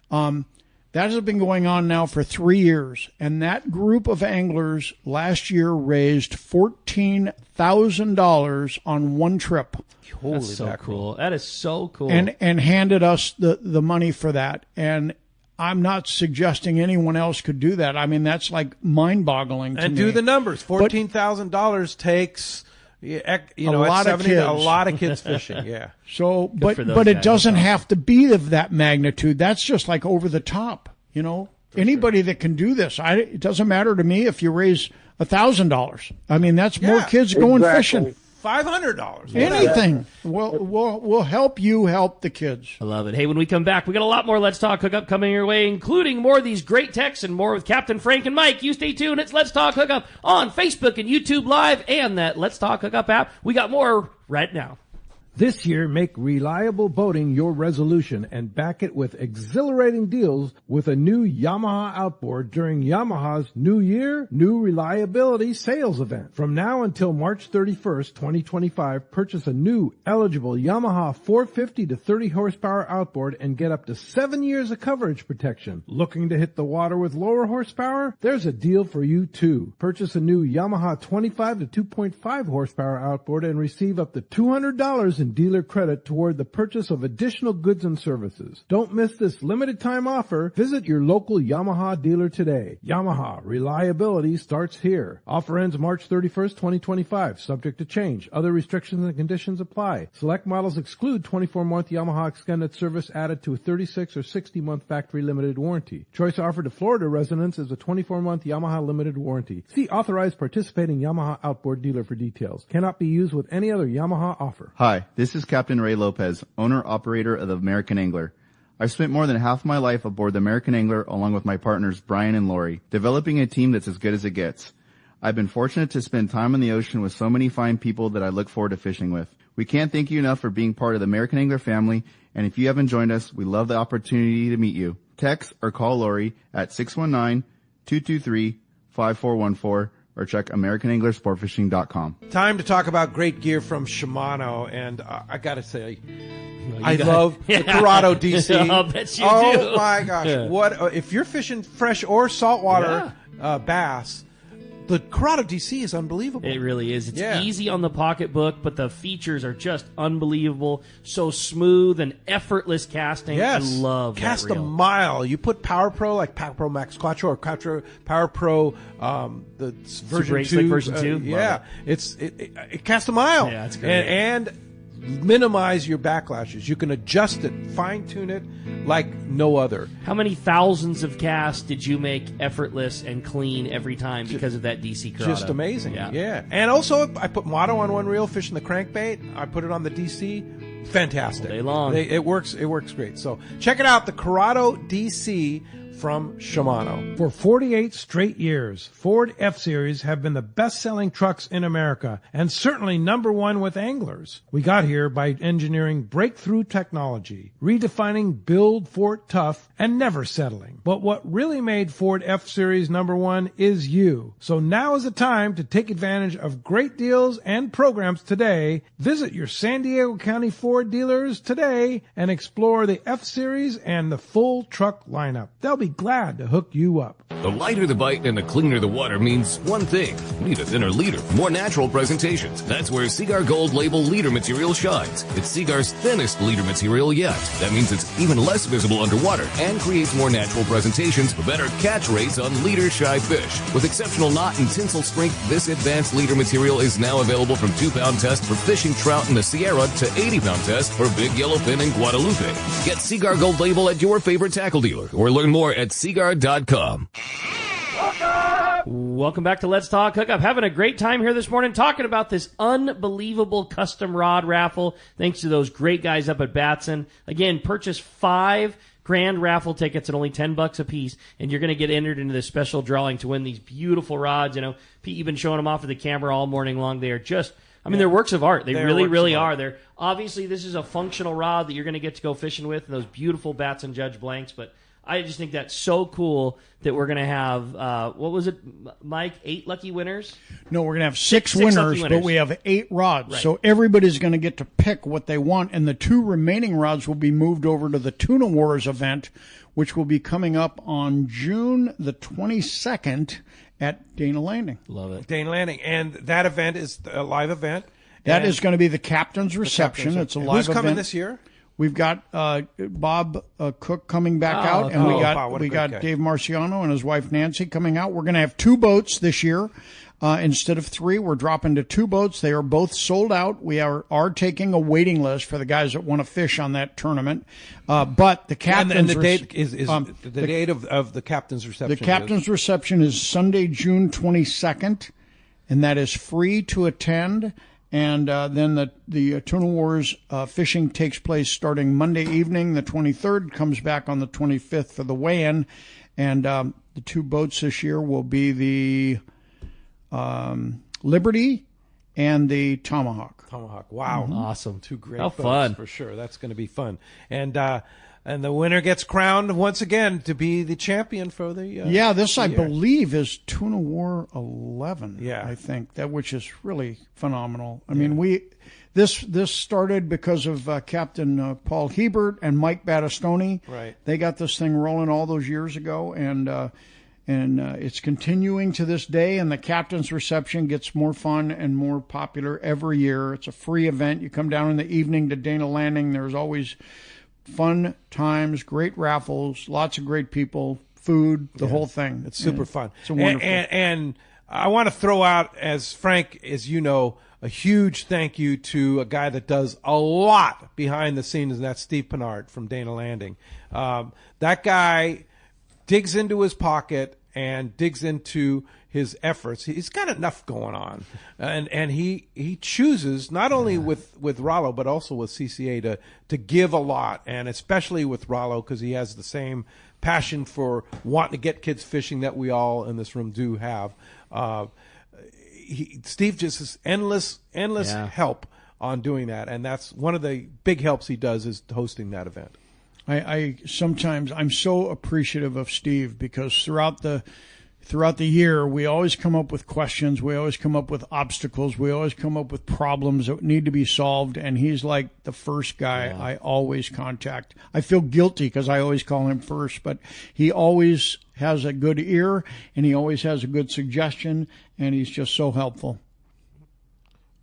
That has been going on now for 3 years. And that group of anglers last year raised $14,000 on one trip. That's so cool. That is so cool. And handed us the money for that. And I'm not suggesting anyone else could do that. I mean, that's like mind-boggling to me. And do the numbers. $14,000 takes, a lot of kids fishing. Yeah. So, but it doesn't have to be of that magnitude. That's just like over the top. Anybody that can do this. It doesn't matter to me if you raise $1,000. I mean, that's more kids going fishing. $500. Anything. We'll help you help the kids. I love it. Hey, when we come back, we got a lot more Let's Talk Hookup coming your way, including more of these great texts and more with Captain Frank and Mike. You stay tuned. It's Let's Talk Hookup on Facebook and YouTube Live and that Let's Talk Hookup app. We got more right now. This year, make reliable boating your resolution and back it with exhilarating deals with a new Yamaha outboard during Yamaha's New Year, New Reliability sales event. From now until March 31st, 2025, purchase a new eligible Yamaha 450 to 30 horsepower outboard and get up to 7 years of coverage protection. Looking to hit the water with lower horsepower? There's a deal for you too. Purchase a new Yamaha 25 to 2.5 horsepower outboard and receive up to $200 in dealer credit toward the purchase of additional goods and services. Don't miss this limited time offer. Visit your local Yamaha dealer today. Yamaha, reliability starts here. Offer ends March 31st, 2025. Subject to change. Other restrictions and conditions apply. Select models exclude 24-month Yamaha extended service added to a 36 or 60-month factory limited warranty. Choice offered to Florida residents is a 24-month Yamaha limited warranty. See authorized participating Yamaha outboard dealer for details. Cannot be used with any other Yamaha offer. Hi, this is Captain Ray Lopez, owner-operator of the American Angler. I've spent more than half my life aboard the American Angler along with my partners Brian and Lori, developing a team that's as good as it gets. I've been fortunate to spend time on the ocean with so many fine people that I look forward to fishing with. We can't thank you enough for being part of the American Angler family, and if you haven't joined us, we love the opportunity to meet you. Text or call Lori at 619-223-5414 or check AmericanAnglerSportFishing.com. Time to talk about great gear from Shimano, and I got to say, I love the Corrado DC. I'll bet you do. Oh my gosh! What if you're fishing fresh or saltwater bass? The Corado DC is unbelievable. It really is. It's easy on the pocketbook, but the features are just unbelievable. So smooth and effortless casting. Yes. I love Cast that reel. a mile. You put Power Pro, like Power Pro Max Quattro or Power Pro, the version 2. Like version 2? It casts a mile. Yeah, it's great. And minimize your backlashes. You can adjust it, fine-tune it like no other. How many thousands of casts did you make effortless and clean every time because of that DC Corado? Just amazing. Yeah. And also, I put Motto on one reel, fishing the crankbait. I put it on the DC. Fantastic. All day long. It works great. So check it out, the Corado DC from Shimano. For 48 straight years, Ford F-Series have been the best-selling trucks in America and certainly number one with anglers. We got here by engineering breakthrough technology, redefining build Fort tough, and never settling. But what really made Ford F-Series number one is you. So now is the time to take advantage of great deals and programs today. Visit your San Diego County Ford dealers today and explore the F-Series and the full truck lineup. They'll be be glad to hook you up. The lighter the bite and the cleaner the water means one thing. Need a thinner leader, more natural presentations. That's where Seaguar Gold Label leader material shines. It's Seaguar's thinnest leader material yet. That means it's even less visible underwater and creates more natural presentations for better catch rates on leader-shy fish. With exceptional knot and tinsel strength, this advanced leader material is now available from 2-pound test for fishing trout in the Sierra to 80-pound test for big yellowfin in Guadalupe. Get Seaguar Gold Label at your favorite tackle dealer or learn more at seaguar.com. Welcome back to Let's Talk Hookup. Having a great time here this morning talking about this unbelievable custom rod raffle thanks to those great guys up at Batson. Again, purchase 5 grand raffle tickets at only $10 a piece, and you're going to get entered into this special drawing to win these beautiful rods. You know, Pete, you've been showing them off to the camera all morning long. They are just, they're works of art. They really are. They're obviously, this is a functional rod that you're going to get to go fishing with, and those beautiful Batson Judge blanks, but I just think that's so cool that we're going to have, what was it, Mike, 8 lucky winners? No, we're going to have six winners, but we have 8 rods. Right. So everybody's going to get to pick what they want, and the 2 remaining rods will be moved over to the Tuna Wars event, which will be coming up on June the 22nd at Dana Landing. Love it. Dana Landing. And that event is a live event. That is going to be the captain's reception. It's a live event. Who's coming this year? We've got Bob Cook coming back out, and we got Dave Marciano and his wife Nancy coming out. We're going to have 2 boats this year instead of 3. We're dropping to 2 boats. They are both sold out. We are taking a waiting list for the guys that want to fish on that tournament. But the captain's and the date is the date of the captain's reception. The captain's reception is Sunday, June 22nd, and that is free to attend. And then the Tuna Wars fishing takes place starting Monday evening, the 23rd, comes back on the 25th for the weigh-in. And the 2 boats this year will be the Liberty and the Tomahawk. Wow. Mm-hmm. Awesome. 2 great How boats fun. For sure. That's going to be fun. And the winner gets crowned once again to be the champion for the this I believe is Tuna War 11. Yeah, I think which is really phenomenal. I mean, this started because of Captain Paul Hebert and Mike Battistoni. Right, they got this thing rolling all those years ago, and it's continuing to this day. And the captain's reception gets more fun and more popular every year. It's a free event. You come down in the evening to Dana Landing. There's always fun times, great raffles, lots of great people, food, the whole thing. It's super fun. It's a wonderful. And I want to throw out, as Frank, as you know, a huge thank you to a guy that does a lot behind the scenes, and that's Steve Pennard from Dana Landing. That guy digs into his pocket and digs into his efforts. He's got enough going on, and he chooses not only with Rollo but also with CCA to give a lot, and especially with Rollo because he has the same passion for wanting to get kids fishing that we all in this room do have. Steve just has endless help on doing that, and that's one of the big helps he does is hosting that event. I sometimes I'm so appreciative of Steve because throughout the year we always come up with questions, we always come up with obstacles, we always come up with problems that need to be solved, and he's like the first guy I always contact. I feel guilty because I always call him first, but he always has a good ear and he always has a good suggestion, and he's just so helpful.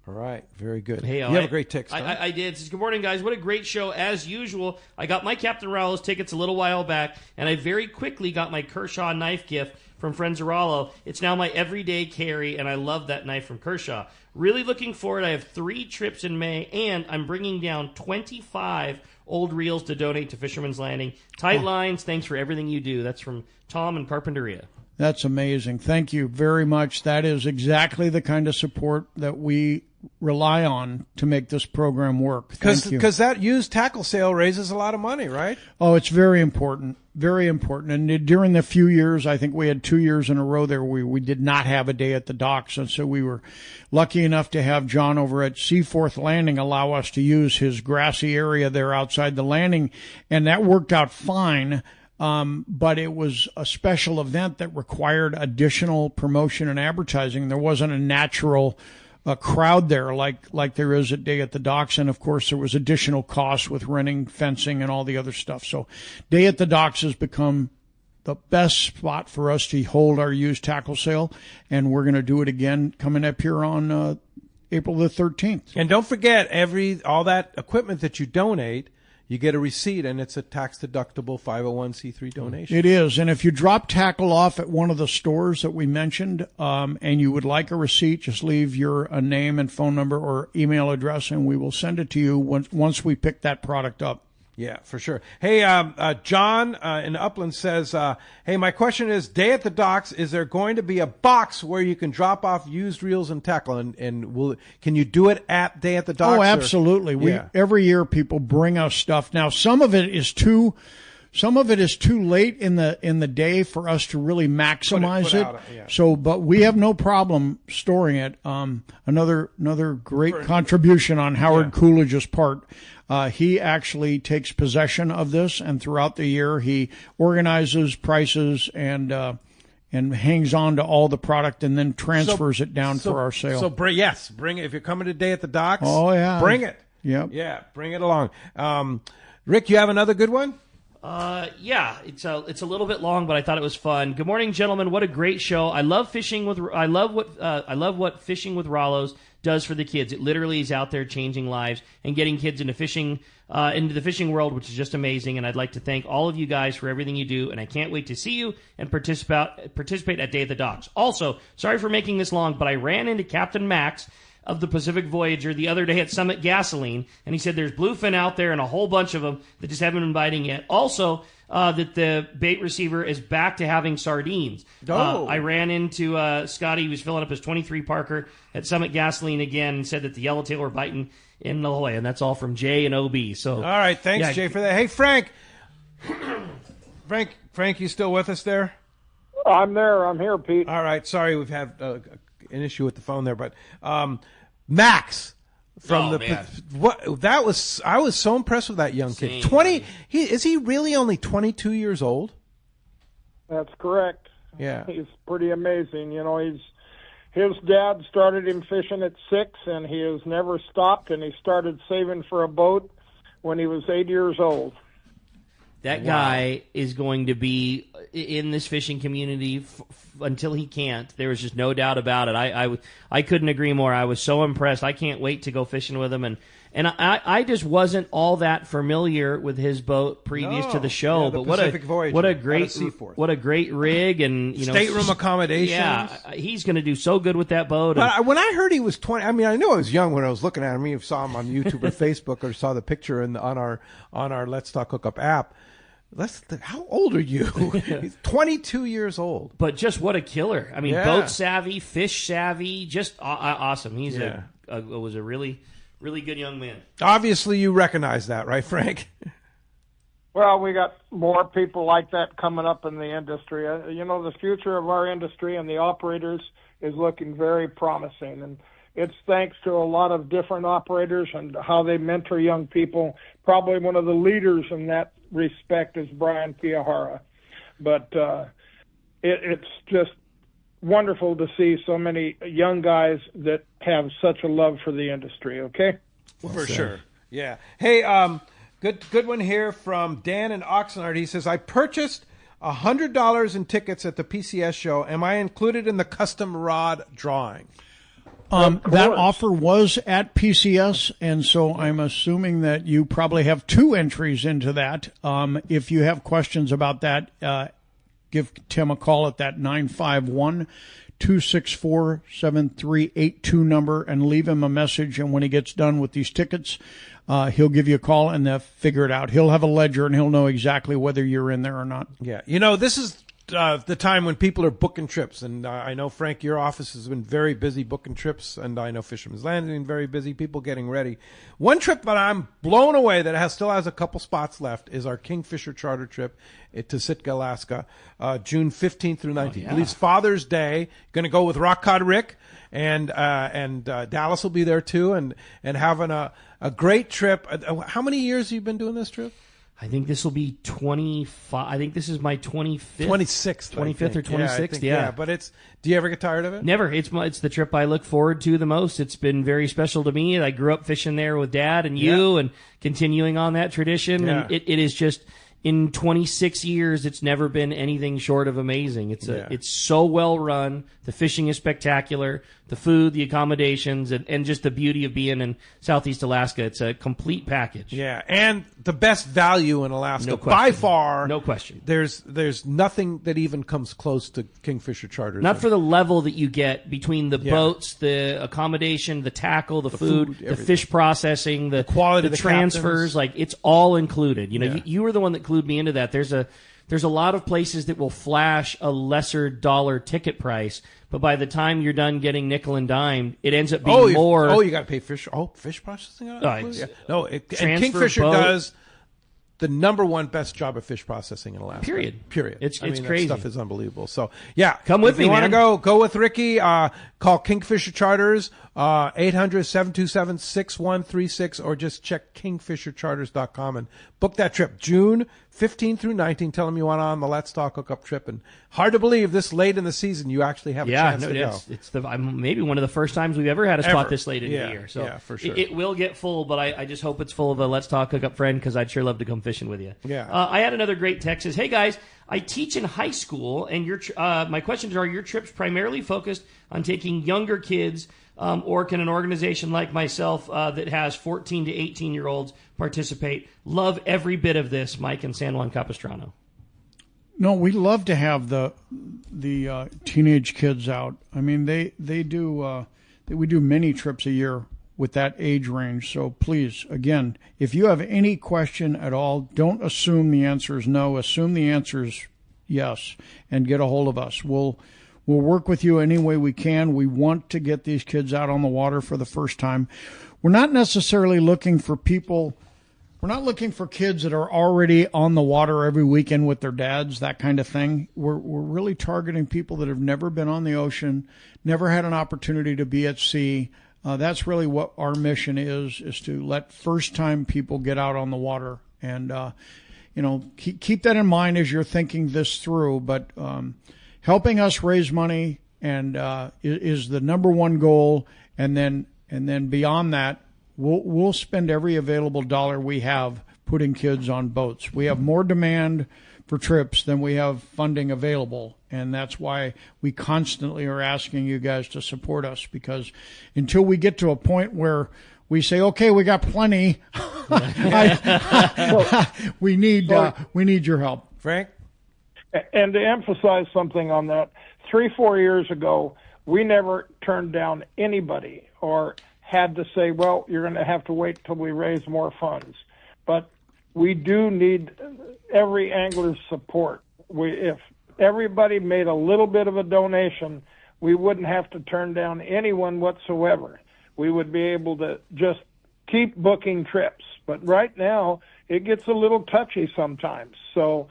All right, very good. Hey, you have a great text. I did. It says, good morning, guys. What a great show, as usual. I got my Captain Rollo's tickets a little while back, and I very quickly got my Kershaw knife gift from friends of Rollo. It's now my everyday carry, and I love that knife from Kershaw. Really looking forward. I have 3 trips in May, and I'm bringing down 25 old reels to donate to Fisherman's Landing. Tight lines. Thanks for everything you do. That's from Tom in Carpinteria. That's amazing. Thank you very much. That is exactly the kind of support that we rely on to make this program work. Because that used tackle sale raises a lot of money, right? Oh, it's very important. Very important. And during the few years, I think we had 2 years in a row there, we did not have a day at the docks. And so we were lucky enough to have John over at Seaforth Landing allow us to use his grassy area there outside the landing. And that worked out fine. But it was a special event that required additional promotion and advertising. There wasn't a natural crowd there like there is at Day at the Docks. And, of course, there was additional costs with renting, fencing, and all the other stuff. So Day at the Docks has become the best spot for us to hold our used tackle sale, and we're going to do it again coming up here on April the 13th. And don't forget, all that equipment that you donate, you get a receipt, and it's a tax-deductible 501c3 donation. It is, and if you drop tackle off at one of the stores that we mentioned, and you would like a receipt, just leave your name and phone number or email address, and we will send it to you once we pick that product up. Yeah, for sure. Hey, John in Upland says, hey, my question is, Day at the Docks, is there going to be a box where you can drop off used reels and tackle? And can you do it at Day at the Docks? Oh, absolutely. Every year people bring us stuff. Now, some of it is too late in the day for us to really maximize it. So, but we have no problem storing it. Another great contribution on Howard Coolidge's part. He actually takes possession of this, and throughout the year he organizes prices and hangs on to all the product, and then transfers it down for our sale. So bring it. If you're coming to Day at the Docks, bring it. Yep. Yeah, bring it along. Rick, you have another good one? Yeah, it's a little bit long, but I thought it was fun. Good morning, gentlemen. What a great show. I love what Fishing with Rollos does for the kids. It literally is out there changing lives and getting kids into fishing, into the fishing world, which is just amazing. And I'd like to thank all of you guys for everything you do. And I can't wait to see you and participate at Day at the Docks. Also, sorry for making this long, but I ran into Captain Max of the Pacific Voyager the other day at Summit Gasoline, and he said there's bluefin out there and a whole bunch of them that just haven't been biting yet. Also, that the bait receiver is back to having sardines. I ran into Scotty, who was filling up his 23 Parker at Summit Gasoline again, and said that the yellowtail were biting in La Jolla, and that's all from Jay and OB. So, all right, thanks, Jay, for that. Hey, Frank, you still with us there? I'm there. I'm here, Pete. All right, sorry, we've had an issue with the phone there, but Max from I was so impressed with that young kid. Is he really only 22 years old? That's correct. Yeah. He's pretty amazing. You know, his dad started him fishing at 6, and he has never stopped, and he started saving for a boat when he was 8 years old. That guy is going to be in this fishing community until he can't. There was just no doubt about it. I couldn't agree more. I was so impressed. I can't wait to go fishing with him. And I just wasn't all that familiar with his boat previous to the show. Yeah, but what a great rig, and stateroom accommodations. Yeah, he's going to do so good with that boat. But when I heard he was 20, I mean, I knew I was young when I was looking at him. I saw him on YouTube or Facebook, or saw the picture on our Let's Talk Hookup app. How old are you? He's 22 years old. But just what a killer. I mean, boat savvy, fish savvy, just awesome. He's was a really, really good young man. Obviously, you recognize that, right, Frank? Well, we got more people like that coming up in the industry. The future of our industry and the operators is looking very promising. And it's thanks to a lot of different operators and how they mentor young people. Probably one of the leaders in that respect is Brian Kiyahara. But it's just wonderful to see so many young guys that have such a love for the industry, okay? For sure. Yeah. Hey, good one here from Dan in Oxnard. He says, I purchased $100 in tickets at the PCS show. Am I included in the custom rod drawing? That offer was at PCS, and so I'm assuming that you probably have 2 entries into that. If you have questions about that, give Tim a call at that 951-264-7382 number and leave him a message. And when he gets done with these tickets, he'll give you a call and they'll figure it out. He'll have a ledger and he'll know exactly whether you're in there or not. Yeah. This is the time when people are booking trips, and I know, Frank, your office has been very busy booking trips, and I know Fisherman's Landing has been very busy, people getting ready. One trip that I'm blown away that still has a couple spots left is our Kingfisher charter trip to Sitka, Alaska, June 15th through 19th. I believe it's Father's Day. Going to go with Rock Cod Rick, and Dallas will be there too, and having a great trip. How many years have you been doing this trip? I think this will be 25. I think this is my 25th. 25th or 26th, yeah. But do you ever get tired of it? Never. It's the trip I look forward to the most. It's been very special to me. I grew up fishing there with Dad and you, and continuing on that tradition. And it is just, in 26 years, it's never been anything short of amazing. It's so well run. The fishing is spectacular. The food, the accommodations, and just the beauty of being in Southeast Alaska. It's a complete package. Yeah, and the best value in Alaska No question. by far. No question. There's nothing that even comes close to Kingfisher Charters. Not for the level that you get between the boats, the accommodation, the tackle, the food, the fish processing, the quality, the of the transfers. captains. Like, it's all included. You know, you were the one that clued me into that. There's a lot of places that will flash a lesser dollar ticket price, but by the time you're done getting nickel and dime, it ends up being more. Oh, you got to pay fish. Oh, fish processing. No, and Kingfisher does the number one best job of fish processing in Alaska. Period. It's crazy. That stuff is unbelievable. So come with if me, you want man. to go with Ricky. Call Kingfisher Charters 800-727-6136, or just check kingfishercharters.com and book that trip June 15 through 19. Tell them you want on the Let's Talk Hookup trip. And hard to believe this late in the season you actually have a chance to go. It's maybe one of the first times we've ever had a spot this late in the year. So for sure. It will get full, but I just hope it's full of a Let's Talk Hookup friend, because I'd sure love to come fishing with you. Yeah. I had another great text. Says, hey guys, I teach in high school, and my questions are: your trips primarily focused on taking younger kids, or can an organization like myself that has 14 to 18-year-olds participate? Love every bit of this, Mike in San Juan Capistrano. No, we love to have the teenage kids out. I mean, we do many trips a year with that age range. So please, again, if you have any question at all, don't assume the answer is no. Assume the answer is yes, and get a hold of us. We'll work with you any way we can. We want to get these kids out on the water for the first time. We're not necessarily looking for people. We're not looking for kids that are already on the water every weekend with their dads, that kind of thing. We're really targeting people that have never been on the ocean, never had an opportunity to be at sea. That's really what our mission is to let first-time people get out on the water. And, keep that in mind as you're thinking this through. But helping us raise money and is the number one goal. And then beyond that, we'll spend every available dollar we have putting kids on boats. We have more demand for trips than we have funding available. And that's why we constantly are asking you guys to support us, because until we get to a point where we say, okay, we got plenty, we need your help. Frank? And to emphasize something on that, 3-4 years ago, we never turned down anybody or had to say, well, you're going to have to wait till we raise more funds. But we do need every angler's support. If everybody made a little bit of a donation, we wouldn't have to turn down anyone whatsoever. We would be able to just keep booking trips. But right now, it gets a little touchy sometimes. So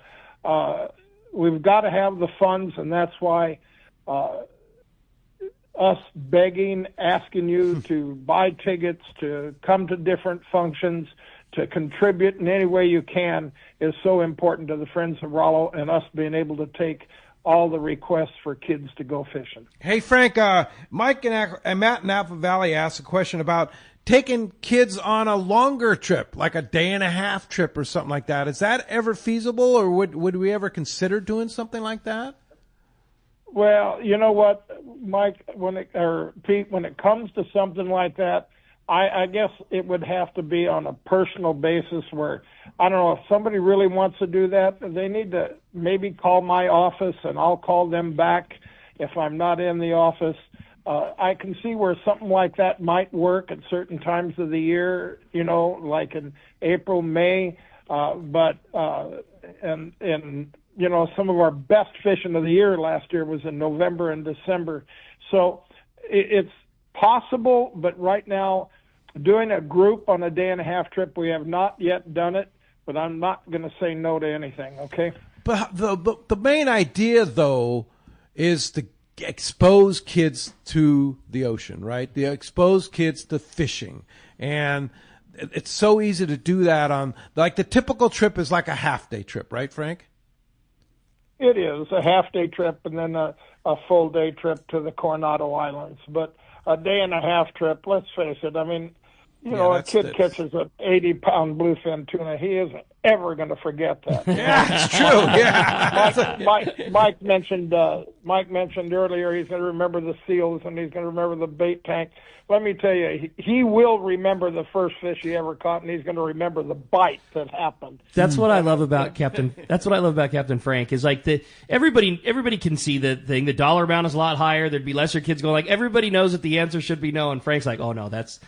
we've got to have the funds, and that's why us begging, asking you to buy tickets, to come to different functions, to contribute in any way you can is so important to the Friends of Rollo and us being able to take all the requests for kids to go fishing. Hey, Frank, Mike and Matt in Apple Valley asked a question about taking kids on a longer trip, like a day-and-a-half trip or something like that. Is that ever feasible, or would we ever consider doing something like that? Well, you know what, Mike, Pete, when it comes to something like that, I guess it would have to be on a personal basis where, I don't know, if somebody really wants to do that, they need to maybe call my office and I'll call them back if I'm not in the office. I can see where something like that might work at certain times of the year, like in April, May, but some of our best fishing of the year last year was in November and December. So it's possible, but right now, doing a group on a day-and-a-half trip, we have not yet done it, but I'm not going to say no to anything, okay? But the main idea, though, is to expose kids to the ocean, right? To expose kids to fishing. And it's so easy to do that on, like, the typical trip is like a half-day trip, right, Frank? It is a half-day trip and then a full-day trip to the Coronado Islands. But a day-and-a-half trip, let's face it, I mean, a kid catches an 80-pound bluefin tuna. He isn't ever going to forget that. Yeah, it's true. Yeah. Mike mentioned earlier he's going to remember the seals and he's going to remember the bait tank. Let me tell you, he will remember the first fish he ever caught, and he's going to remember the bite that happened. That's what I love about Captain. That's what I love about Captain Frank is like everybody can see the thing. The dollar amount is a lot higher. There'd be lesser kids going like everybody knows that the answer should be no, and Frank's like, oh no, that's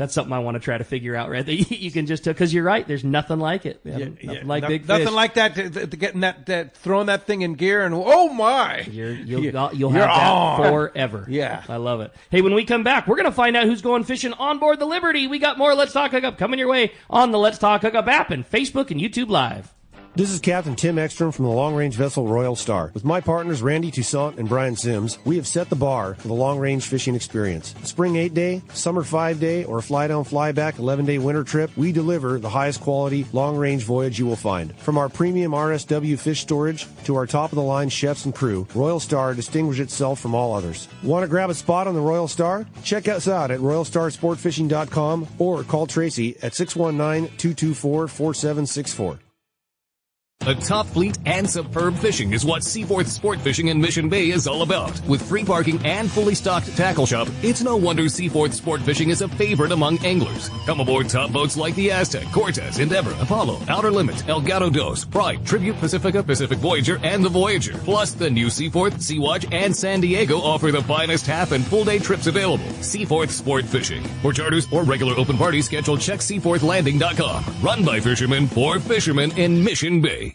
something I want to try to figure out, right? That you can just, because you're right, there's nothing like it. Nothing like big fish. Nothing like that, to getting that, throwing that thing in gear and, oh my! You'll have that forever. Yeah. I love it. Hey, when we come back, we're going to find out who's going fishing on board the Liberty. We got more Let's Talk Hookup coming your way on the Let's Talk Hookup app and Facebook and YouTube Live. This is Captain Tim Ekstrom from the long-range vessel Royal Star. With my partners Randy Toussaint and Brian Sims, we have set the bar for the long-range fishing experience. A spring 8-day, summer 5-day, or a fly-down, fly-back 11-day winter trip, we deliver the highest quality long-range voyage you will find. From our premium RSW fish storage to our top-of-the-line chefs and crew, Royal Star distinguishes itself from all others. Want to grab a spot on the Royal Star? Check us out at RoyalStarSportFishing.com or call Tracy at 619-224-4764. A top fleet and superb fishing is what Seaforth Sport Fishing in Mission Bay is all about. With free parking and fully stocked tackle shop, it's no wonder Seaforth Sport Fishing is a favorite among anglers. Come aboard top boats like the Aztec, Cortez, Endeavor, Apollo, Outer Limit, El Gato Dos, Pride, Tribute Pacifica, Pacific Voyager, and the Voyager. Plus, the new Seaforth, Sea-Watch, and San Diego offer the finest half and full day trips available. Seaforth Sport Fishing. For charters or regular open parties, schedule check seaforthlanding.com. Run by fishermen for fishermen in Mission Bay.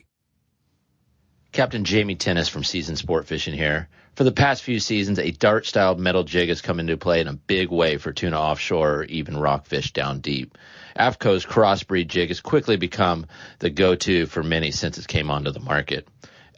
Captain Jamie Tennis from Seasoned Sport Fishing here. For the past few seasons, a dart-styled metal jig has come into play in a big way for tuna offshore or even rockfish down deep. AFCO's crossbreed jig has quickly become the go-to for many since it came onto the market.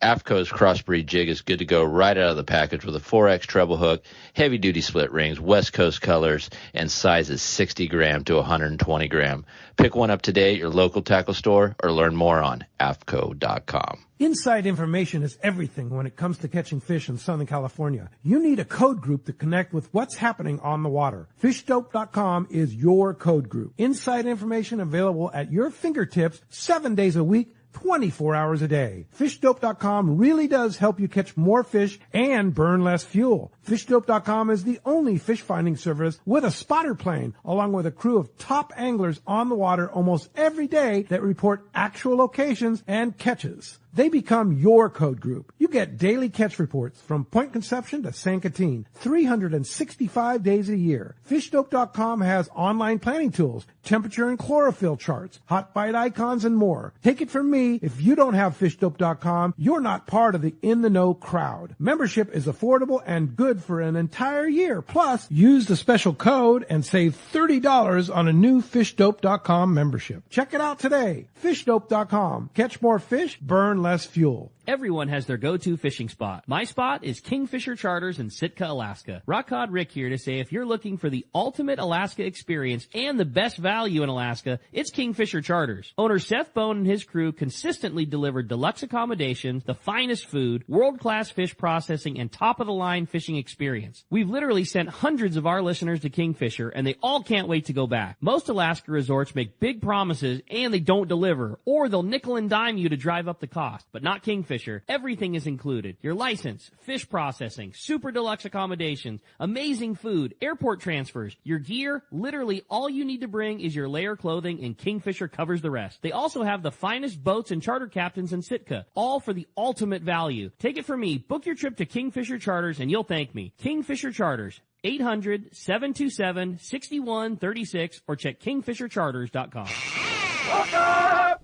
AFCO's crossbreed jig is good to go right out of the package with a 4X treble hook, heavy-duty split rings, West Coast colors, and sizes 60 gram to 120 gram. Pick one up today at your local tackle store or learn more on AFCO.com. Inside information is everything when it comes to catching fish in Southern California. You need a code group to connect with what's happening on the water. FishDope.com is your code group. Inside information available at your fingertips 7 days a week, 24 hours a day. FishDope.com really does help you catch more fish and burn less fuel. FishDope.com is the only fish finding service with a spotter plane, along with a crew of top anglers on the water almost every day that report actual locations and catches. They become your code group. You get daily catch reports from Point Conception to San Catine, 365 days a year. FishDope.com has online planning tools, temperature and chlorophyll charts, hot bite icons, and more. Take it from me, if you don't have FishDope.com, you're not part of the in-the-know crowd. Membership is affordable and good for an entire year. Plus, use the special code and save $30 on a new FishDope.com membership. Check it out today. FishDope.com. Catch more fish, burn less fuel. Everyone has their go-to fishing spot. My spot is Kingfisher Charters in Sitka, Alaska. Rock Cod Rick here to say if you're looking for the ultimate Alaska experience and the best value in Alaska, it's Kingfisher Charters. Owner Seth Bone and his crew consistently deliver deluxe accommodations, the finest food, world-class fish processing, and top-of-the-line fishing experience. We've literally sent hundreds of our listeners to Kingfisher, and they all can't wait to go back. Most Alaska resorts make big promises, and they don't deliver, or they'll nickel and dime you to drive up the cost, but not Kingfisher. Everything is included. Your license, fish processing, super deluxe accommodations, amazing food, airport transfers, your gear. Literally all you need to bring is your layer clothing, and Kingfisher covers the rest. They also have the finest boats and charter captains in Sitka, all for the ultimate value. Take it from me. Book your trip to Kingfisher Charters and you'll thank me. Kingfisher Charters, 800-727-6136 or check kingfishercharters.com.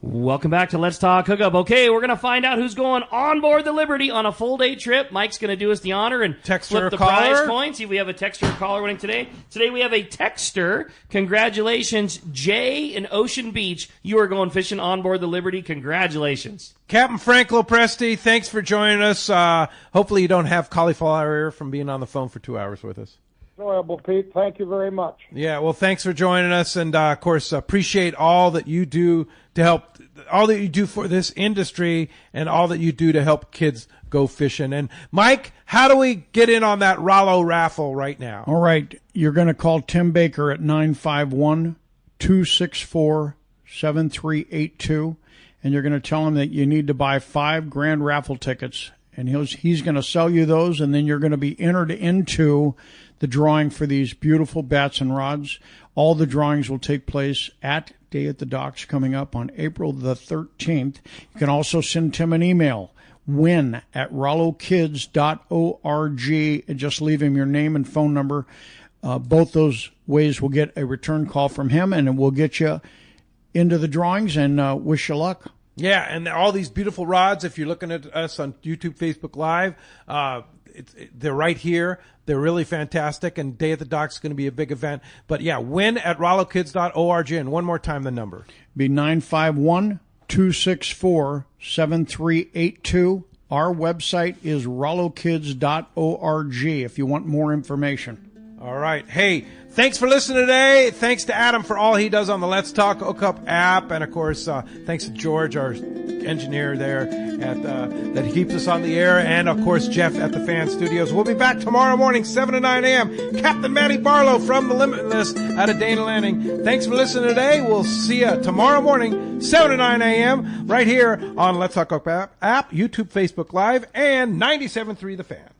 Welcome back to Let's Talk Hookup. Okay, we're going to find out who's going on board the Liberty on a full-day trip. Mike's going to do us the honor and flip the prize coin. See if we have a texter or caller winning today. Today we have a texter. Congratulations, Jay in Ocean Beach. You are going fishing on board the Liberty. Congratulations. Captain Frank Lopresti, thanks for joining us. Hopefully you don't have cauliflower ear from being on the phone for 2 hours with us. Enjoyable, Pete. Thank you very much. Yeah, well, thanks for joining us, and of course, appreciate all that you do to help, all that you do for this industry, and all that you do to help kids go fishing. And Mike, how do we get in on that Rollo raffle right now? All right, you're going to call Tim Baker at 951 264-7382, and you're going to tell him that you need to buy 5 grand raffle tickets, and he's going to sell you those, and then you're going to be entered into the drawing for these beautiful bats and rods. All the drawings will take place at Day at the Docks coming up on April the 13th. You can also send Tim an email, win@rollokids.org, and just leave him your name and phone number. Both those ways will get a return call from him, and it will get you into the drawings, and wish you luck. Yeah, and all these beautiful rods, if you're looking at us on YouTube, Facebook Live, they're right here. They're really fantastic, and Day at the Docks is going to be a big event. But, yeah, win@rollokids.org. And one more time, the number. Be 951-264-7382. Our website is rollokids.org if you want more information. All right. Hey, thanks for listening today. Thanks to Adam for all he does on the Let's Talk Hookup app. And, of course, thanks to George, our engineer there, that keeps us on the air. And, of course, Jeff at the Fan Studios. We'll be back tomorrow morning, 7 to 9 a.m. Captain Matty Barlow from the Limitless out of Dana Landing. Thanks for listening today. We'll see you tomorrow morning, 7 to 9 a.m. right here on Let's Talk Hookup app, YouTube, Facebook Live, and 97.3 The Fan.